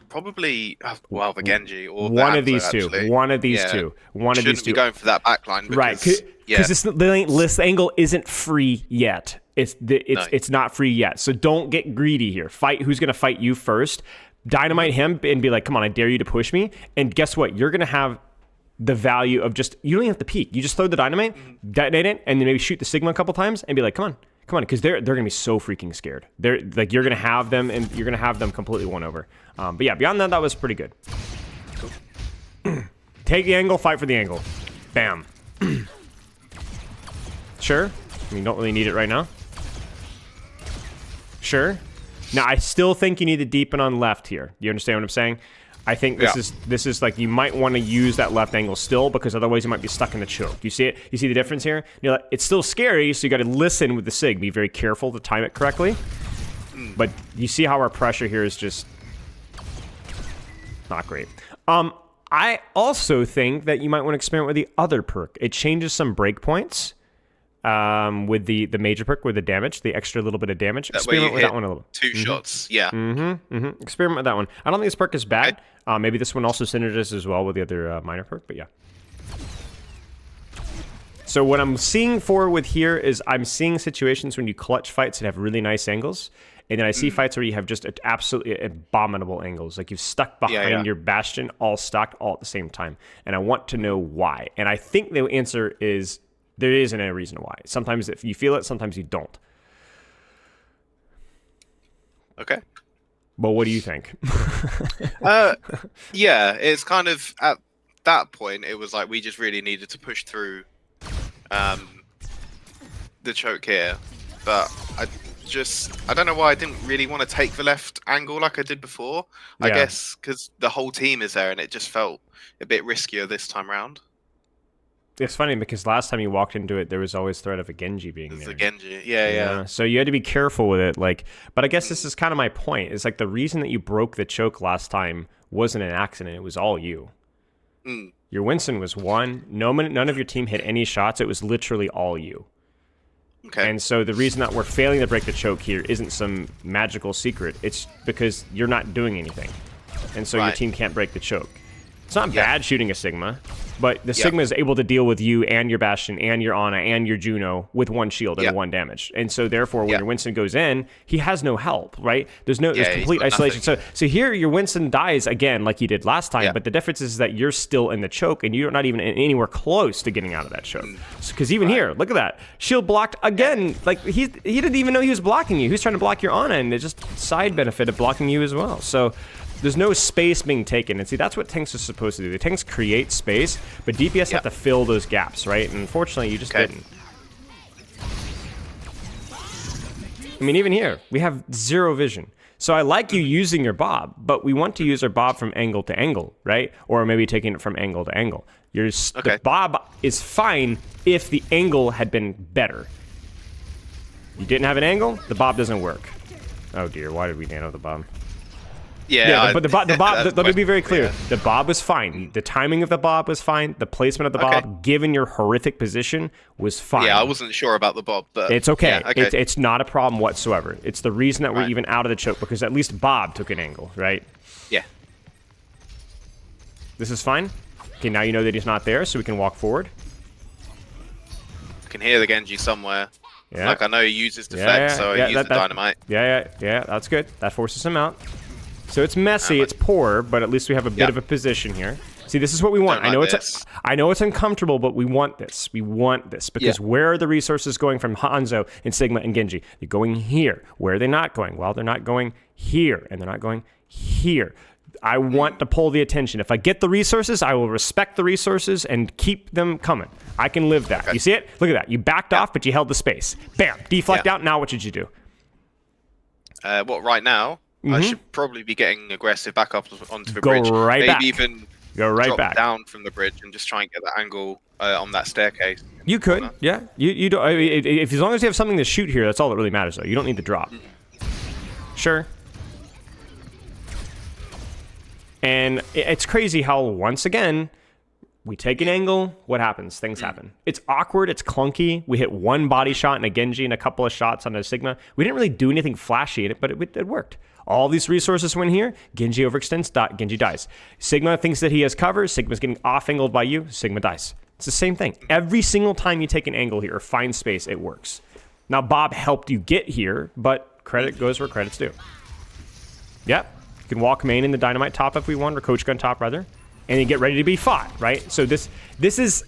Probably, well, the Genji or one of these two. Actually. One of these two. One of these two. Shouldn't be going for that backline. Because, because this angle isn't free yet. It's not free yet. So don't get greedy here. Fight who's going to fight you first. Dynamite him and be like, come on, I dare you to push me. And guess what? You're going to have the value of just, you don't even have to peek. You just throw the dynamite, detonate it, and then maybe shoot the Sigma a couple times and be like, come on, because they're going to be so freaking scared. They're like, you're going to have them, and you're going to have them completely won over. But yeah, beyond that, that was pretty good. Take the angle, fight for the angle. Bam. Sure. I mean, you don't really need it right now. Sure. Now, I still think you need to deepen on left here. You understand what I'm saying? I think this is like, you might want to use that left angle still, because otherwise you might be stuck in the choke. You see it? You see the difference here? You know, it's still scary, so you got to listen with the Sig. Be very careful to time it correctly. But you see how our pressure here is just not great. I also think that you might want to experiment with the other perk. It changes some breakpoints. With the major perk with the damage, the extra little bit of damage. Experiment with that one a little bit. 2 shots, yeah. Experiment with that one. I don't think this perk is bad. Maybe this one also synergizes as well with the other minor perk, but yeah. So what I'm seeing forward with here is I'm seeing situations when you clutch fights that have really nice angles, and then I see fights where you have just absolutely abominable angles. Like, you've stuck behind your Bastion, all stacked all at the same time. And I want to know why. And I think the answer is, there isn't a reason why. Sometimes if you feel it, sometimes you don't. Okay. But what do you think? Yeah, it's kind of, at that point, it was like we just really needed to push through the choke here. But I don't know why I didn't really want to take the left angle like I did before. I guess because the whole team is there, and it just felt a bit riskier this time around. It's funny because last time you walked into it, there was always threat of a Genji being there. The Genji, yeah. So you had to be careful with it. Like, but I guess this is kind of my point. It's like the reason that you broke the choke last time wasn't an accident. It was all you. Your Winston was 1. None of your team hit any shots. It was literally all you. Okay. And so the reason that we're failing to break the choke here isn't some magical secret. It's because you're not doing anything. And so your team can't break the choke. It's not bad shooting a Sigma, but the Sigma is able to deal with you and your Bastion and your Ana and your Juno with 1 shield and 1 damage. And so therefore, when your Winston goes in, he has no help, right? There's complete isolation. So here your Winston dies again like he did last time, but the difference is that you're still in the choke and you're not even anywhere close to getting out of that choke. Because even here, look at that. Shield blocked again. Like, he didn't even know he was blocking you. He was trying to block your Ana, and it just side benefit of blocking you as well. So there's no space being taken. And see, that's what tanks are supposed to do. The tanks create space, but DPS have to fill those gaps, right? And unfortunately, you just didn't. I mean, even here, we have zero vision. So I like you using your bob, but we want to use our bob from angle to angle, right? Or maybe taking it from angle to angle. The bob is fine if the angle had been better. You didn't have an angle, the bob doesn't work. Oh dear, why did we nano the bob? But the bob, let me be very clear. Yeah. The bob was fine. The timing of the bob was fine. The placement of the bob, given your horrific position, was fine. Yeah, I wasn't sure about the bob, but... It's okay. Yeah, it's not a problem whatsoever. It's the reason that we're even out of the choke, because at least Bob took an angle, right? Yeah. This is fine. Okay, now you know that he's not there, so we can walk forward. I can hear the Genji somewhere. Yeah. Like, I know he uses defect, so I use the dynamite. Yeah, that's good. That forces him out. So it's messy, it's poor, but at least we have a bit of a position here. See, this is what we want. I know it's uncomfortable, but we want this. We want this because where are the resources going from Hanzo and Sigma and Genji? They're going here. Where are they not going? Well, they're not going here, and they're not going here. I want to pull the attention. If I get the resources, I will respect the resources and keep them coming. I can live that. You see it? Look at that. You backed off, but you held the space. Bam. Deflect out. Now what should you do? What, right now? I should probably be getting aggressive back up onto the Go bridge. Right Maybe back. even Go right drop back down from the bridge and just try and get the angle on that staircase. You could, yeah. You don't. If as long as you have something to shoot here, that's all that really matters, though. You don't need to drop. Sure. And it's crazy how once again we take an angle. What happens? Things happen. It's awkward. It's clunky. We hit one body shot and a Genji and a couple of shots on a Sigma. We didn't really do anything flashy in it, but it worked. All these resources went here. Genji overextends. Genji dies. Sigma thinks that he has cover. Sigma's getting off-angled by you. Sigma dies. It's the same thing. Every single time you take an angle here or find space, it works. Now, Bob helped you get here, but credit goes where credit's due. Yep. You can walk main in the dynamite top if we want, or coach gun top rather, and then get ready to be fought, right? So this is...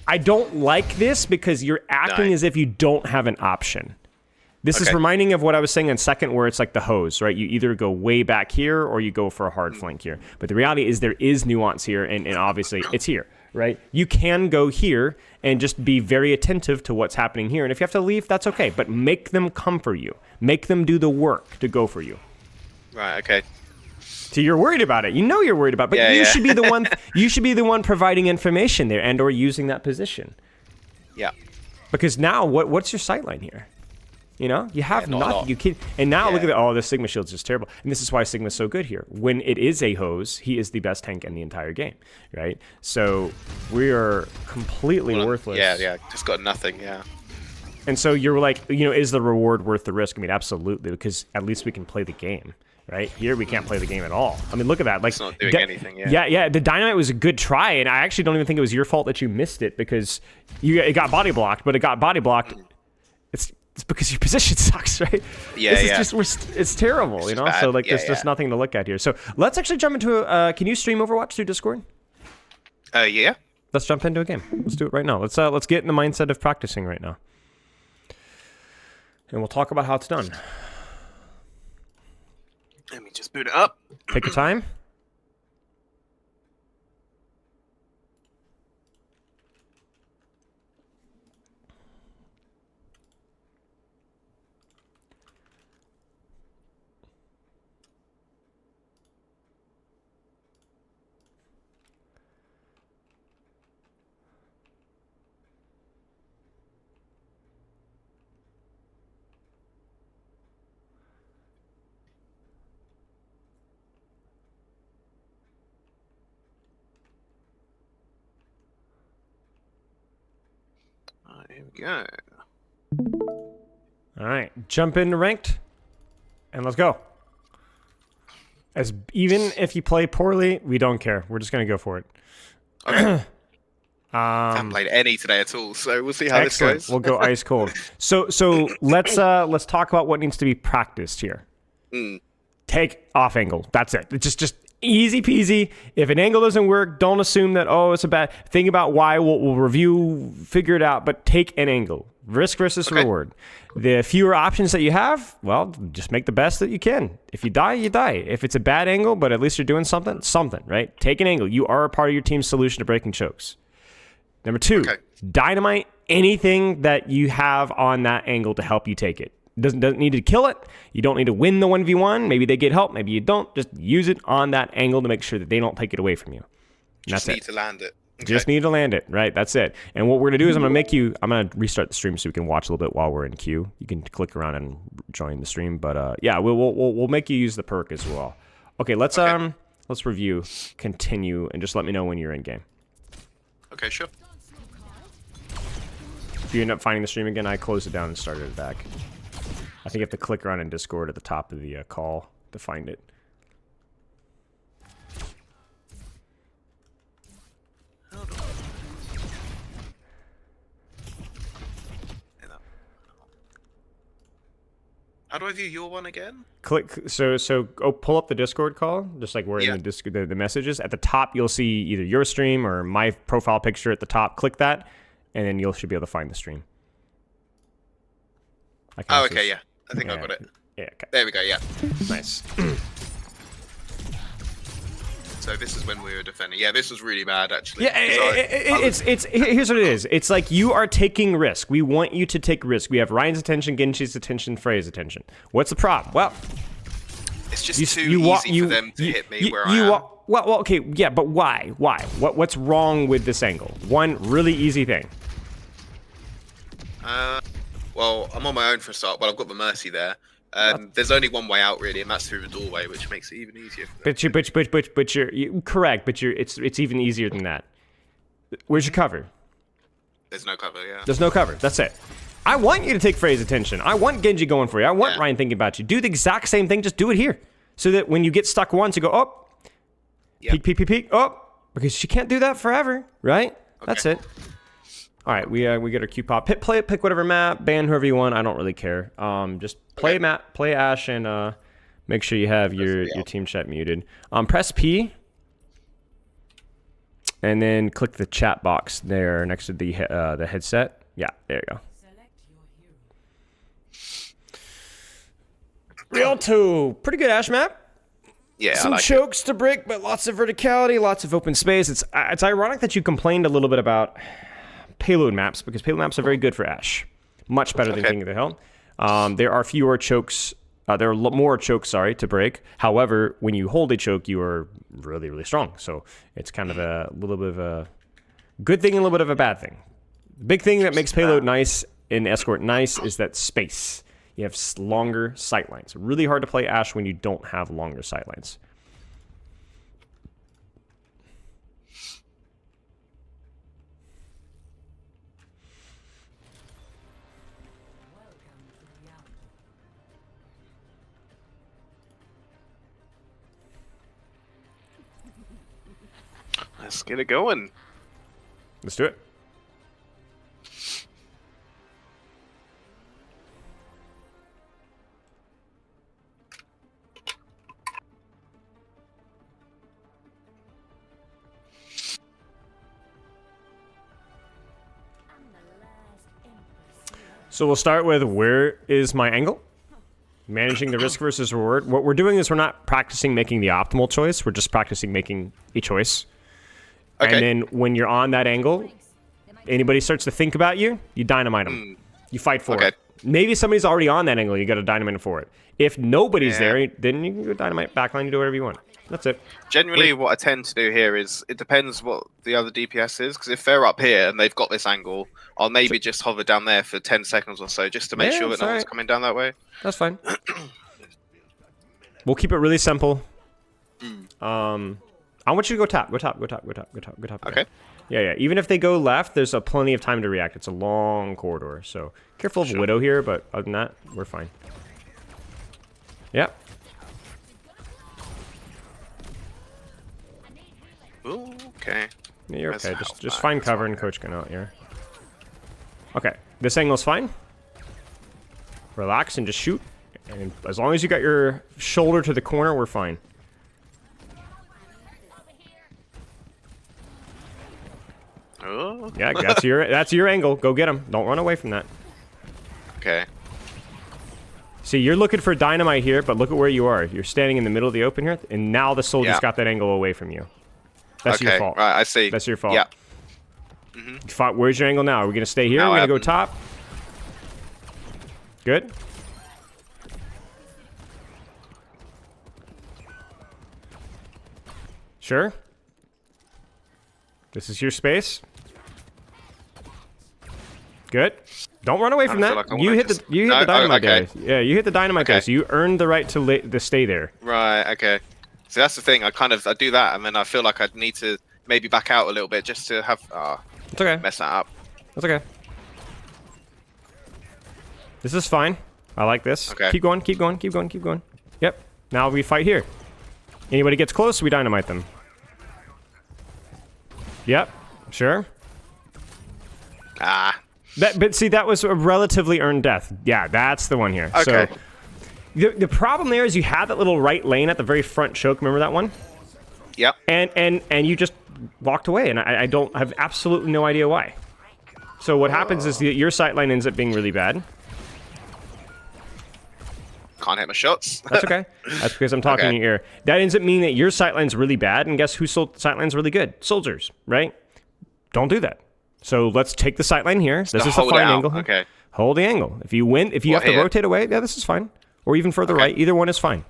I don't like this because you're acting as if you don't have an option. This is reminding of what I was saying in second, where it's like the hose, right? You either go way back here or you go for a hard flank here. But the reality is there is nuance here, and obviously it's here, right? You can go here and just be very attentive to what's happening here. And if you have to leave, that's okay. But make them come for you. Make them do the work to go for you. Right, okay. So you're worried about it. You know you're worried about it. But you should be the one you should be the one providing information there and or using that position. Yeah. Because now what's your sightline here? You know, you have nothing. You can, and now look at the, the Sigma shield's just terrible. And this is why Sigma's so good here. When it is a hose, he is the best tank in the entire game, right? So we are completely worthless. Yeah, just got nothing, And so you're like, you know, is the reward worth the risk? I mean, absolutely, because at least we can play the game, right? Here we can't play the game at all. I mean, look at that. Like, it's not doing anything, Yeah, the dynamite was a good try, and I actually don't even think it was your fault that you missed it because it got body blocked, but it got body blocked. It's because your position sucks, right? It's terrible, it's Bad. So like, there's just nothing to look at here. So let's actually jump into can you stream Overwatch through Discord? Yeah. Let's jump into a game. Let's do it right now. Let's get in the mindset of practicing right now, and we'll talk about how it's done. Let me just boot it up. Take your time. Here we go. All right, jump into ranked, and let's go. Even if you play poorly, we don't care. We're just gonna go for it. Okay. I haven't played any today at all, so we'll see how this goes. We'll go ice cold. So let's talk about what needs to be practiced here. Take off angle. That's it. It's just easy peasy. If an angle doesn't work, don't assume that, it's a bad. Think about why. We'll review, figure it out, but take an angle. Risk versus reward. The fewer options that you have, well, just make the best that you can. If you die, you die. If it's a bad angle, but at least you're doing something, right? Take an angle. You are a part of your team's solution to breaking chokes. Number 2, dynamite anything that you have on that angle to help you take it. Doesn't need to kill it. You don't need to win the 1v1. Maybe they get help. Maybe you don't. Just use it on that angle to make sure that they don't take it away from you. Just need to land it. Okay. Just need to land it, right? That's it. And what we're gonna do is I'm gonna restart the stream so we can watch a little bit while we're in queue. You can click around and join the stream, but yeah, we'll make you use the perk as well. Okay, let's review, continue, and just let me know when you're in game. Okay, sure. If you end up finding the stream again, I closed it down and started it back. I think you have to click around in Discord at the top of the call to find it. How do I view your one again? Click pull up the Discord call, just like we're in the Discord, the messages. At the top, you'll see either your stream or my profile picture at the top. Click that, and then you should be able to find the stream. Oh, okay, yeah. I think I got it. Yeah, okay. There we go, yeah. Nice. So this is when we were defending. Yeah, this was really bad, actually. Yeah, here's what it is. It's like you are taking risk. We want you to take risk. We have Ryan's attention, Genji's attention, Freya's attention. What's the problem? Well, it's just too easy for them to hit me where I am. Well, okay, yeah, but why? Why? What's wrong with this angle? One really easy thing. Well, I'm on my own for a start, but I've got the Mercy there. There's only one way out, really, and that's through the doorway, which makes it even easier. But you're correct. But it's even easier than that. Where's your cover? There's no cover. Yeah. There's no cover. That's it. I want you to take Freya's attention. I want Genji going for you. I want Ryan thinking about you. Do the exact same thing. Just do it here, so that when you get stuck once, you go up, peek, up, because she can't do that forever, right? Okay. That's it. All right, we get our Q pop. Pick whatever map, ban whoever you want. I don't really care. Just play play Ashe, and make sure you have your team chat muted. Press P, and then click the chat box there next to the headset. Yeah, there you go. Real 2, pretty good Ashe map. Yeah, some chokes to break, but lots of verticality, lots of open space. It's ironic that you complained a little bit about payload maps, because payload maps are very good for Ashe. Much better than King of the Hill. There are fewer chokes. There are more chokes, to break. However, when you hold a choke, you are really, really strong. So it's kind of a little bit of a good thing and a little bit of a bad thing. The big thing that makes payload nice and escort nice is that space. You have longer sightlines. Really hard to play Ashe when you don't have longer sightlines. Let's get it going. Let's do it. So we'll start with, where is my angle? Managing the risk versus reward. What we're doing is we're not practicing making the optimal choice. We're just practicing making a choice. Okay. And then when you're on that angle, anybody starts to think about you, you dynamite them. You fight for it. Maybe somebody's already on that angle, you got to dynamite for it. If nobody's there, then you can go dynamite backline, you do whatever you want. That's it. Generally, what I tend to do here is, it depends what the other DPS is, because if they're up here and they've got this angle, I'll maybe just hover down there for 10 seconds or so, just to make sure that no one's coming down that way. That's fine. We'll keep it really simple. I want you to go top. Go top. Okay. Yeah. Even if they go left, there's plenty of time to react. It's a long corridor, so careful of Widow here, but other than that, we're fine. Yep. Ooh, okay. Yeah, you're okay. Just find cover and coach can out here. Okay, this angle's fine. Relax and just shoot. And as long as you got your shoulder to the corner, we're fine. Oh. Yeah, that's your angle. Go get him. Don't run away from that. Okay. See, you're looking for dynamite here, but look at where you are. You're standing in the middle of the open here, and now the soldier's got that angle away from you. That's your fault. Right, I see. That's your fault. Yeah. Where's your angle now? Are we going to stay here? Are we going to go top? Good. Sure. This is your space. Good. Don't run away from that. Like you hit the dynamite okay. there. Yeah, you hit the dynamite there, so you earned the right to stay there. Right. Okay. So that's the thing. I do that, and then I feel like I'd need to maybe back out a little bit just to have It's okay. mess that up. That's okay. This is fine. I like this. Okay. Keep going, keep going, keep going, keep going. Yep. Now we fight here. Anybody gets close, we dynamite them. Yep. Sure. Ah. But see, that was a relatively earned death. Yeah, that's the one here. Okay. So the problem there is you had that little right lane at the very front choke. Remember that one? Yep. And you just walked away, and I have absolutely no idea why. So what happens is that your sight line ends up being really bad. Can't hit my shots. That's okay. That's because I'm talking in your ear. That ends up meaning that your sight line's really bad, and guess whose sight line's really good? Soldiers, right? Don't do that. So let's take the sight line here. This is the fine angle. Okay. Hold the angle. If you win, if you have to rotate away, yeah, this is fine. Or even further right, either one is fine.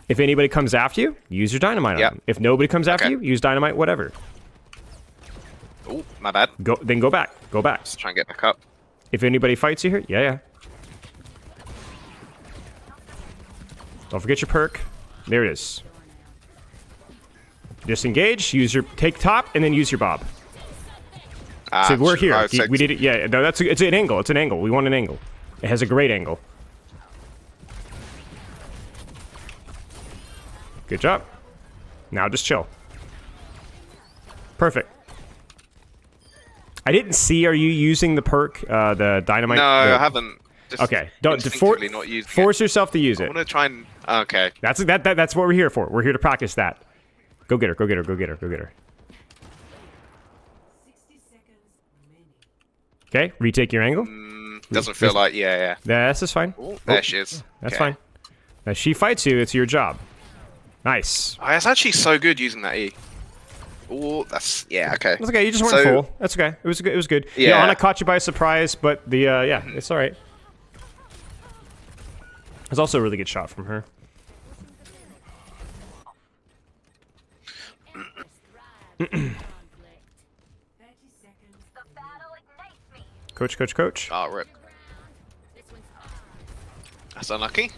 If anybody comes after you, use your dynamite on them. If nobody comes after you, use dynamite, whatever. Oh, my bad. Then go back. Go back. Let's try and get back up. If anybody fights you here, yeah. Don't forget your perk. There it is. Disengage, take top, and then use your bob. So we're here. We did it. Yeah, no, it's an angle. It's an angle. We want an angle. It has a great angle. Good job. Now just chill. Perfect. I didn't see. Are you using the perk, the dynamite? No, I haven't. Just okay. Don't force yourself to use it. I want to try and. Okay. That's what we're here for. We're here to practice that. Go get her. Go get her. Go get her. Go get her. Okay, retake your angle. Doesn't feel like, yeah. This is fine. Ooh, there she is. That's fine. Now she fights you, it's your job. Nice. Oh, it's actually so good using that E. Oh, okay. That's okay, you just weren't full. That's okay. It was good. Yeah. Anna caught you by surprise, but it's alright. It's also a really good shot from her. Coach. Oh, rip. That's unlucky.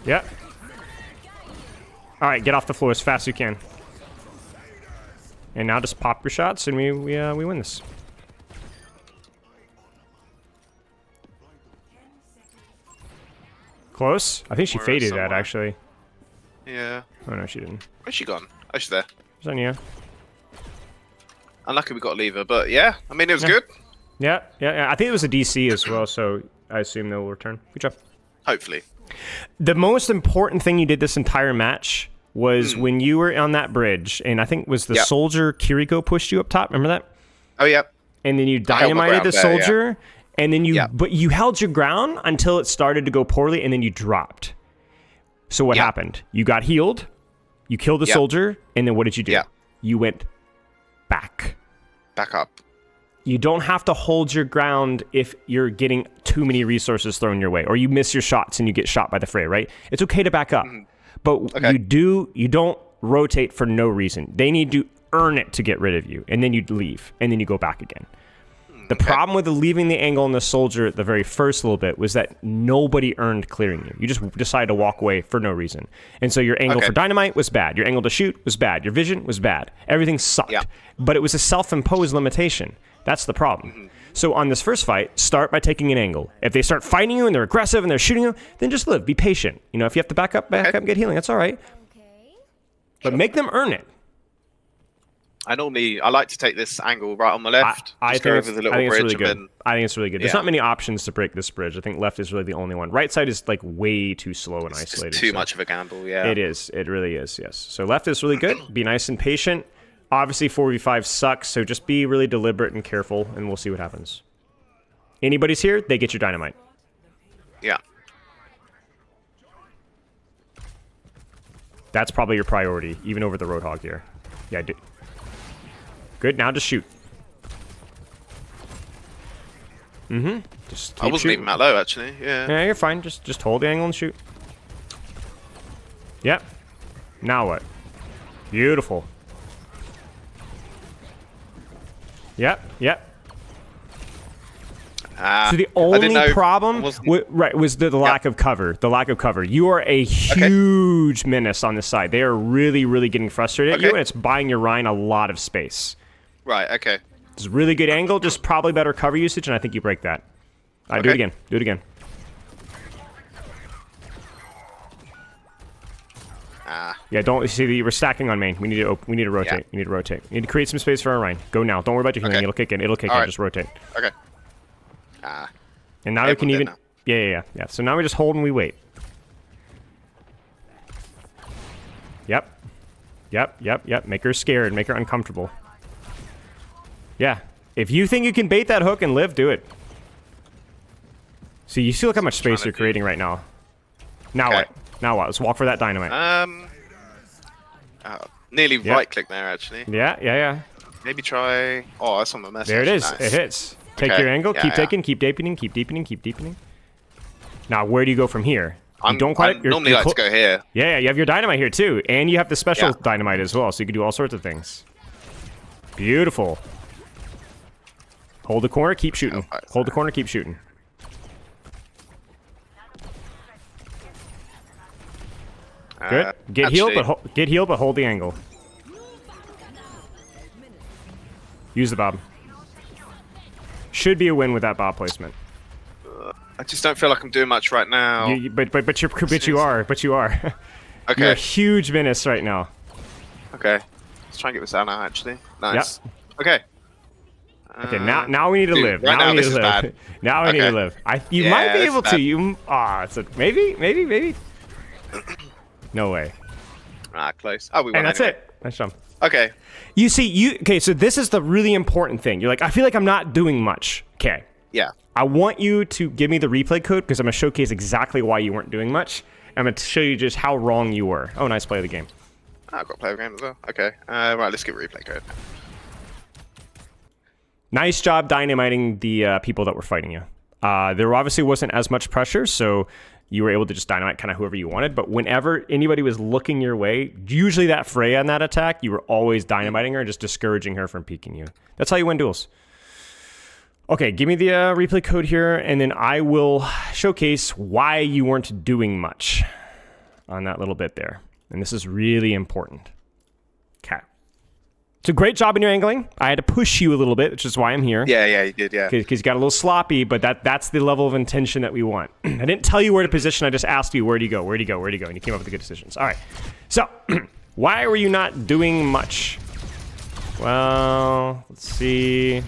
Yeah. Alright, get off the floor as fast as you can. And now just pop your shots and we win this. Close? I think she faded that, actually. Yeah. Oh, no, she didn't. Where's she gone? Oh, she's there. She's on you. Unlucky we got to leave her, but yeah. I mean, it was good. Yeah. I think it was a DC as well, so I assume they'll return. Good job. Hopefully. The most important thing you did this entire match was when you were on that bridge, and I think it was the soldier Kiriko pushed you up top. Remember that? Oh, yeah. And then you dynamited the soldier, and then but you held your ground until it started to go poorly, and then you dropped. So what happened? You got healed, you killed the soldier, and then what did you do? Yeah. You went back. Back up. You don't have to hold your ground if you're getting too many resources thrown your way, or you miss your shots and you get shot by the fray, right? It's okay to back up. But you don't rotate for no reason. They need to earn it to get rid of you, and then you leave, and then you go back again. The problem with leaving the angle on the soldier at the very first little bit was that nobody earned clearing you. You just decided to walk away for no reason. And so your angle for dynamite was bad. Your angle to shoot was bad. Your vision was bad. Everything sucked. Yeah. But it was a self-imposed limitation. That's the problem. So on this first fight, start by taking an angle. If they start fighting you and they're aggressive and they're shooting you, then just live. Be patient. You know, if you have to back up and get healing, that's all right. But make them earn it. I like to take this angle right on the left. I think it's really good. I think it's really good. There's not many options to break this bridge. I think left is really the only one. Right side is like way too slow and isolated. It's too much of a gamble, yeah. It is. It really is, yes. So left is really good. Be nice and patient. Obviously 4v5 sucks, so just be really deliberate and careful, and we'll see what happens. Anybody's here, they get your dynamite. Yeah. That's probably your priority, even over the Roadhog here. Yeah, good, now just shoot. Just I wasn't even that low, actually. Yeah, you're fine. Just hold the angle and shoot. Yep. Now what? Beautiful. Yep, yep. So the only problem was the lack of cover. The lack of cover. You are a huge menace on this side. They are really, really getting frustrated at you, and it's buying your Rhine a lot of space. Right, okay. It's a really good angle, just probably better cover usage, and I think you break that. All right, do it again. Do it again. Yeah, don't see we're stacking on main. We need to rotate. Yeah. We need to rotate. We need to create some space for our Rhine. Go now. Don't worry about your healing. It'll kick in. It'll kick in. Just rotate. Okay. And now we can even yeah. So now we just hold and we wait. Yep. Make her scared. Make her uncomfortable. Yeah. If you think you can bait that hook and live, do it. See, you see look how much space you're creating right now. Now what? Now what? Let's walk for that dynamite. Nearly right click there, actually. Yeah. Maybe try... Oh, that's on the message. There it is. Nice. It hits. Take your angle. Keep taking. Keep deepening. Keep deepening. Keep deepening. Now, where do you go from here? I normally like to go here. Yeah, you have your dynamite here, too. And you have the special dynamite as well, so you can do all sorts of things. Beautiful. Hold the corner. Keep shooting. Hold the corner. Keep shooting. Good. Get healed, but hold the angle. Use the bob. Should be a win with that bob placement. I just don't feel like I'm doing much right now. But you are. Okay. You're a huge menace right now. Okay. Let's try and get this out now, actually. Nice. Yep. Okay. Okay, now we need to live. Right now, this is bad. Now we need to live. You might be able to. So maybe. No way. Close. Oh, we won. And that's it. Nice jump. Okay. You see, so this is the really important thing. You're like, I feel like I'm not doing much. Okay. Yeah. I want you to give me the replay code because I'm going to showcase exactly why you weren't doing much. I'm going to show you just how wrong you were. Oh, nice play of the game. I've got to play the game as well. Okay. Right, let's get replay code. Nice job dynamiting the people that were fighting you. There obviously wasn't as much pressure, so you were able to just dynamite kind of whoever you wanted. But whenever anybody was looking your way, usually that Freya on that attack, you were always dynamiting her and just discouraging her from peeking you. That's how you win duels. Okay, give me the replay code here, and then I will showcase why you weren't doing much on that little bit there. And this is really important. Okay. So great job in your angling. I had to push you a little bit, which is why I'm here. Yeah, you did, yeah. Because you got a little sloppy, but that's the level of intention that we want. I didn't tell you where to position. I just asked you, where do you go? And you came up with the good decisions. All right. So why were you not doing much? Well, let's see.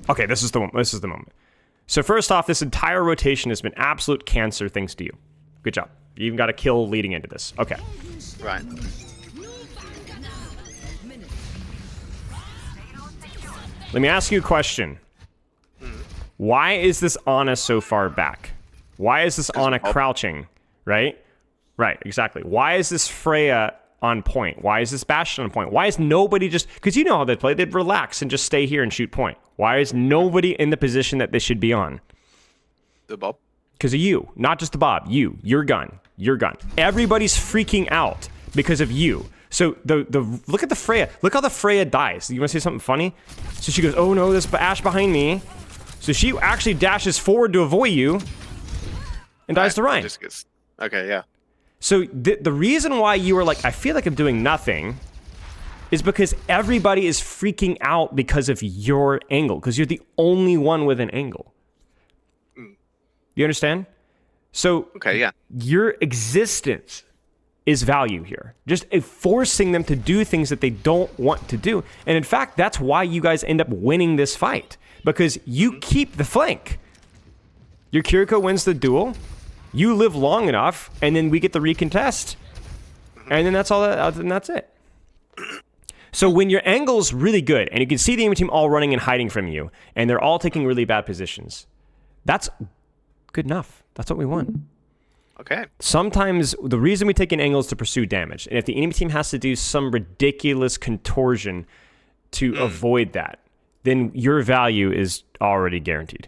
Okay, this is the moment. So first off, this entire rotation has been absolute cancer thanks to you. Good job. You even got a kill leading into this. Okay. Right. Let me ask you a question. Why is this Ana so far back? Why is this Ana crouching? Right, exactly. Why is this Freya on point? Why is this Bastion on point? Why is nobody just... Because you know how they play. They'd relax and just stay here and shoot point. Why is nobody in the position that they should be on? The Bob? Because of you. Not just the Bob. Your gun. Everybody's freaking out because of you. So look at the Freya. Look how the Freya dies. You want to say something funny? So she goes, oh no, there's Ashe behind me. So she actually dashes forward to avoid you and dies to Ryan. Okay, yeah. So the reason why you were like, I feel like I'm doing nothing, is because everybody is freaking out because of your angle, because you're the only one with an angle. You understand? So your existence is value here. Just forcing them to do things that they don't want to do. And in fact, that's why you guys end up winning this fight, because you keep the flank. Your Kiriko wins the duel. You live long enough, and then we get the recontest. And then that's all that, and that's it. So when your angle's really good, and you can see the enemy team all running and hiding from you, and they're all taking really bad positions, that's good enough. That's what we want. Okay. Sometimes the reason we take an angle is to pursue damage. And if the enemy team has to do some ridiculous contortion to avoid that, then your value is already guaranteed.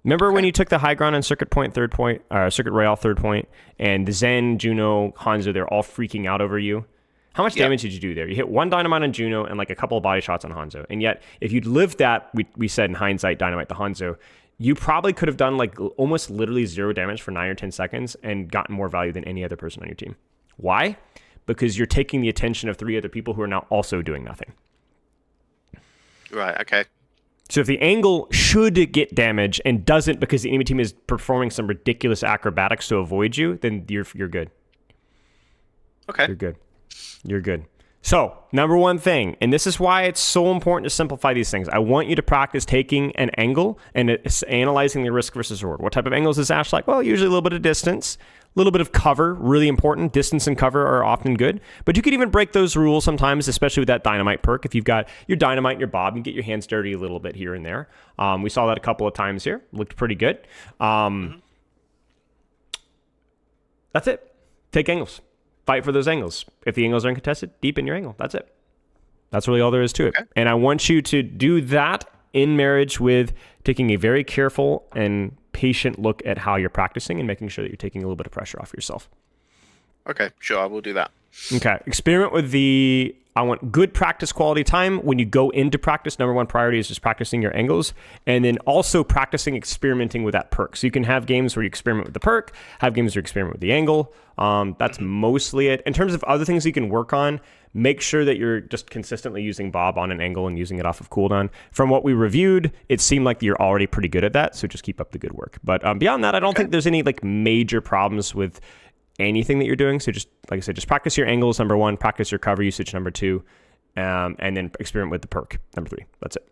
Remember when you took the high ground on Circuit Royale third point, and Zen, Juno, Hanzo, they're all freaking out over you? How much damage did you do there? You hit 1 dynamite on Juno and like a couple of body shots on Hanzo. And yet, if you'd lived that, we said in hindsight, dynamite to Hanzo, you probably could have done like almost literally 0 damage for 9 or 10 seconds and gotten more value than any other person on your team. Why? Because you're taking the attention of 3 other people who are now also doing nothing. Right, okay. So if the angle should get damage and doesn't because the enemy team is performing some ridiculous acrobatics to avoid you, then you're good. Okay. You're good. So, number one thing, and this is why it's so important to simplify these things. I want you to practice taking an angle and analyzing the risk versus reward. What type of angles is Ashe like? Well, usually a little bit of distance, a little bit of cover, really important. Distance and cover are often good. But you could even break those rules sometimes, especially with that dynamite perk. If you've got your dynamite and your bob, you get your hands dirty a little bit here and there. We saw that a couple of times here. Looked pretty good. That's it. Take angles. Fight for those angles. If the angles are uncontested, deepen your angle. That's it. That's really all there is to it. Okay. And I want you to do that in marriage with taking a very careful and patient look at how you're practicing and making sure that you're taking a little bit of pressure off yourself. Okay, sure, I will do that. Okay, experiment with I want good practice quality time. When you go into practice, number one priority is just practicing your angles, and then also practicing experimenting with that perk. So you can have games where you experiment with the perk, have games where you experiment with the angle. That's mostly it. In terms of other things you can work on, make sure that you're just consistently using Bob on an angle and using it off of cooldown. From what we reviewed, it seemed like you're already pretty good at that, so just keep up the good work. But beyond that, I don't think there's any like major problems with anything that you're doing. So just like I said, just practice your angles, number one, practice your cover usage, number two, and then experiment with the perk, number 3. That's it.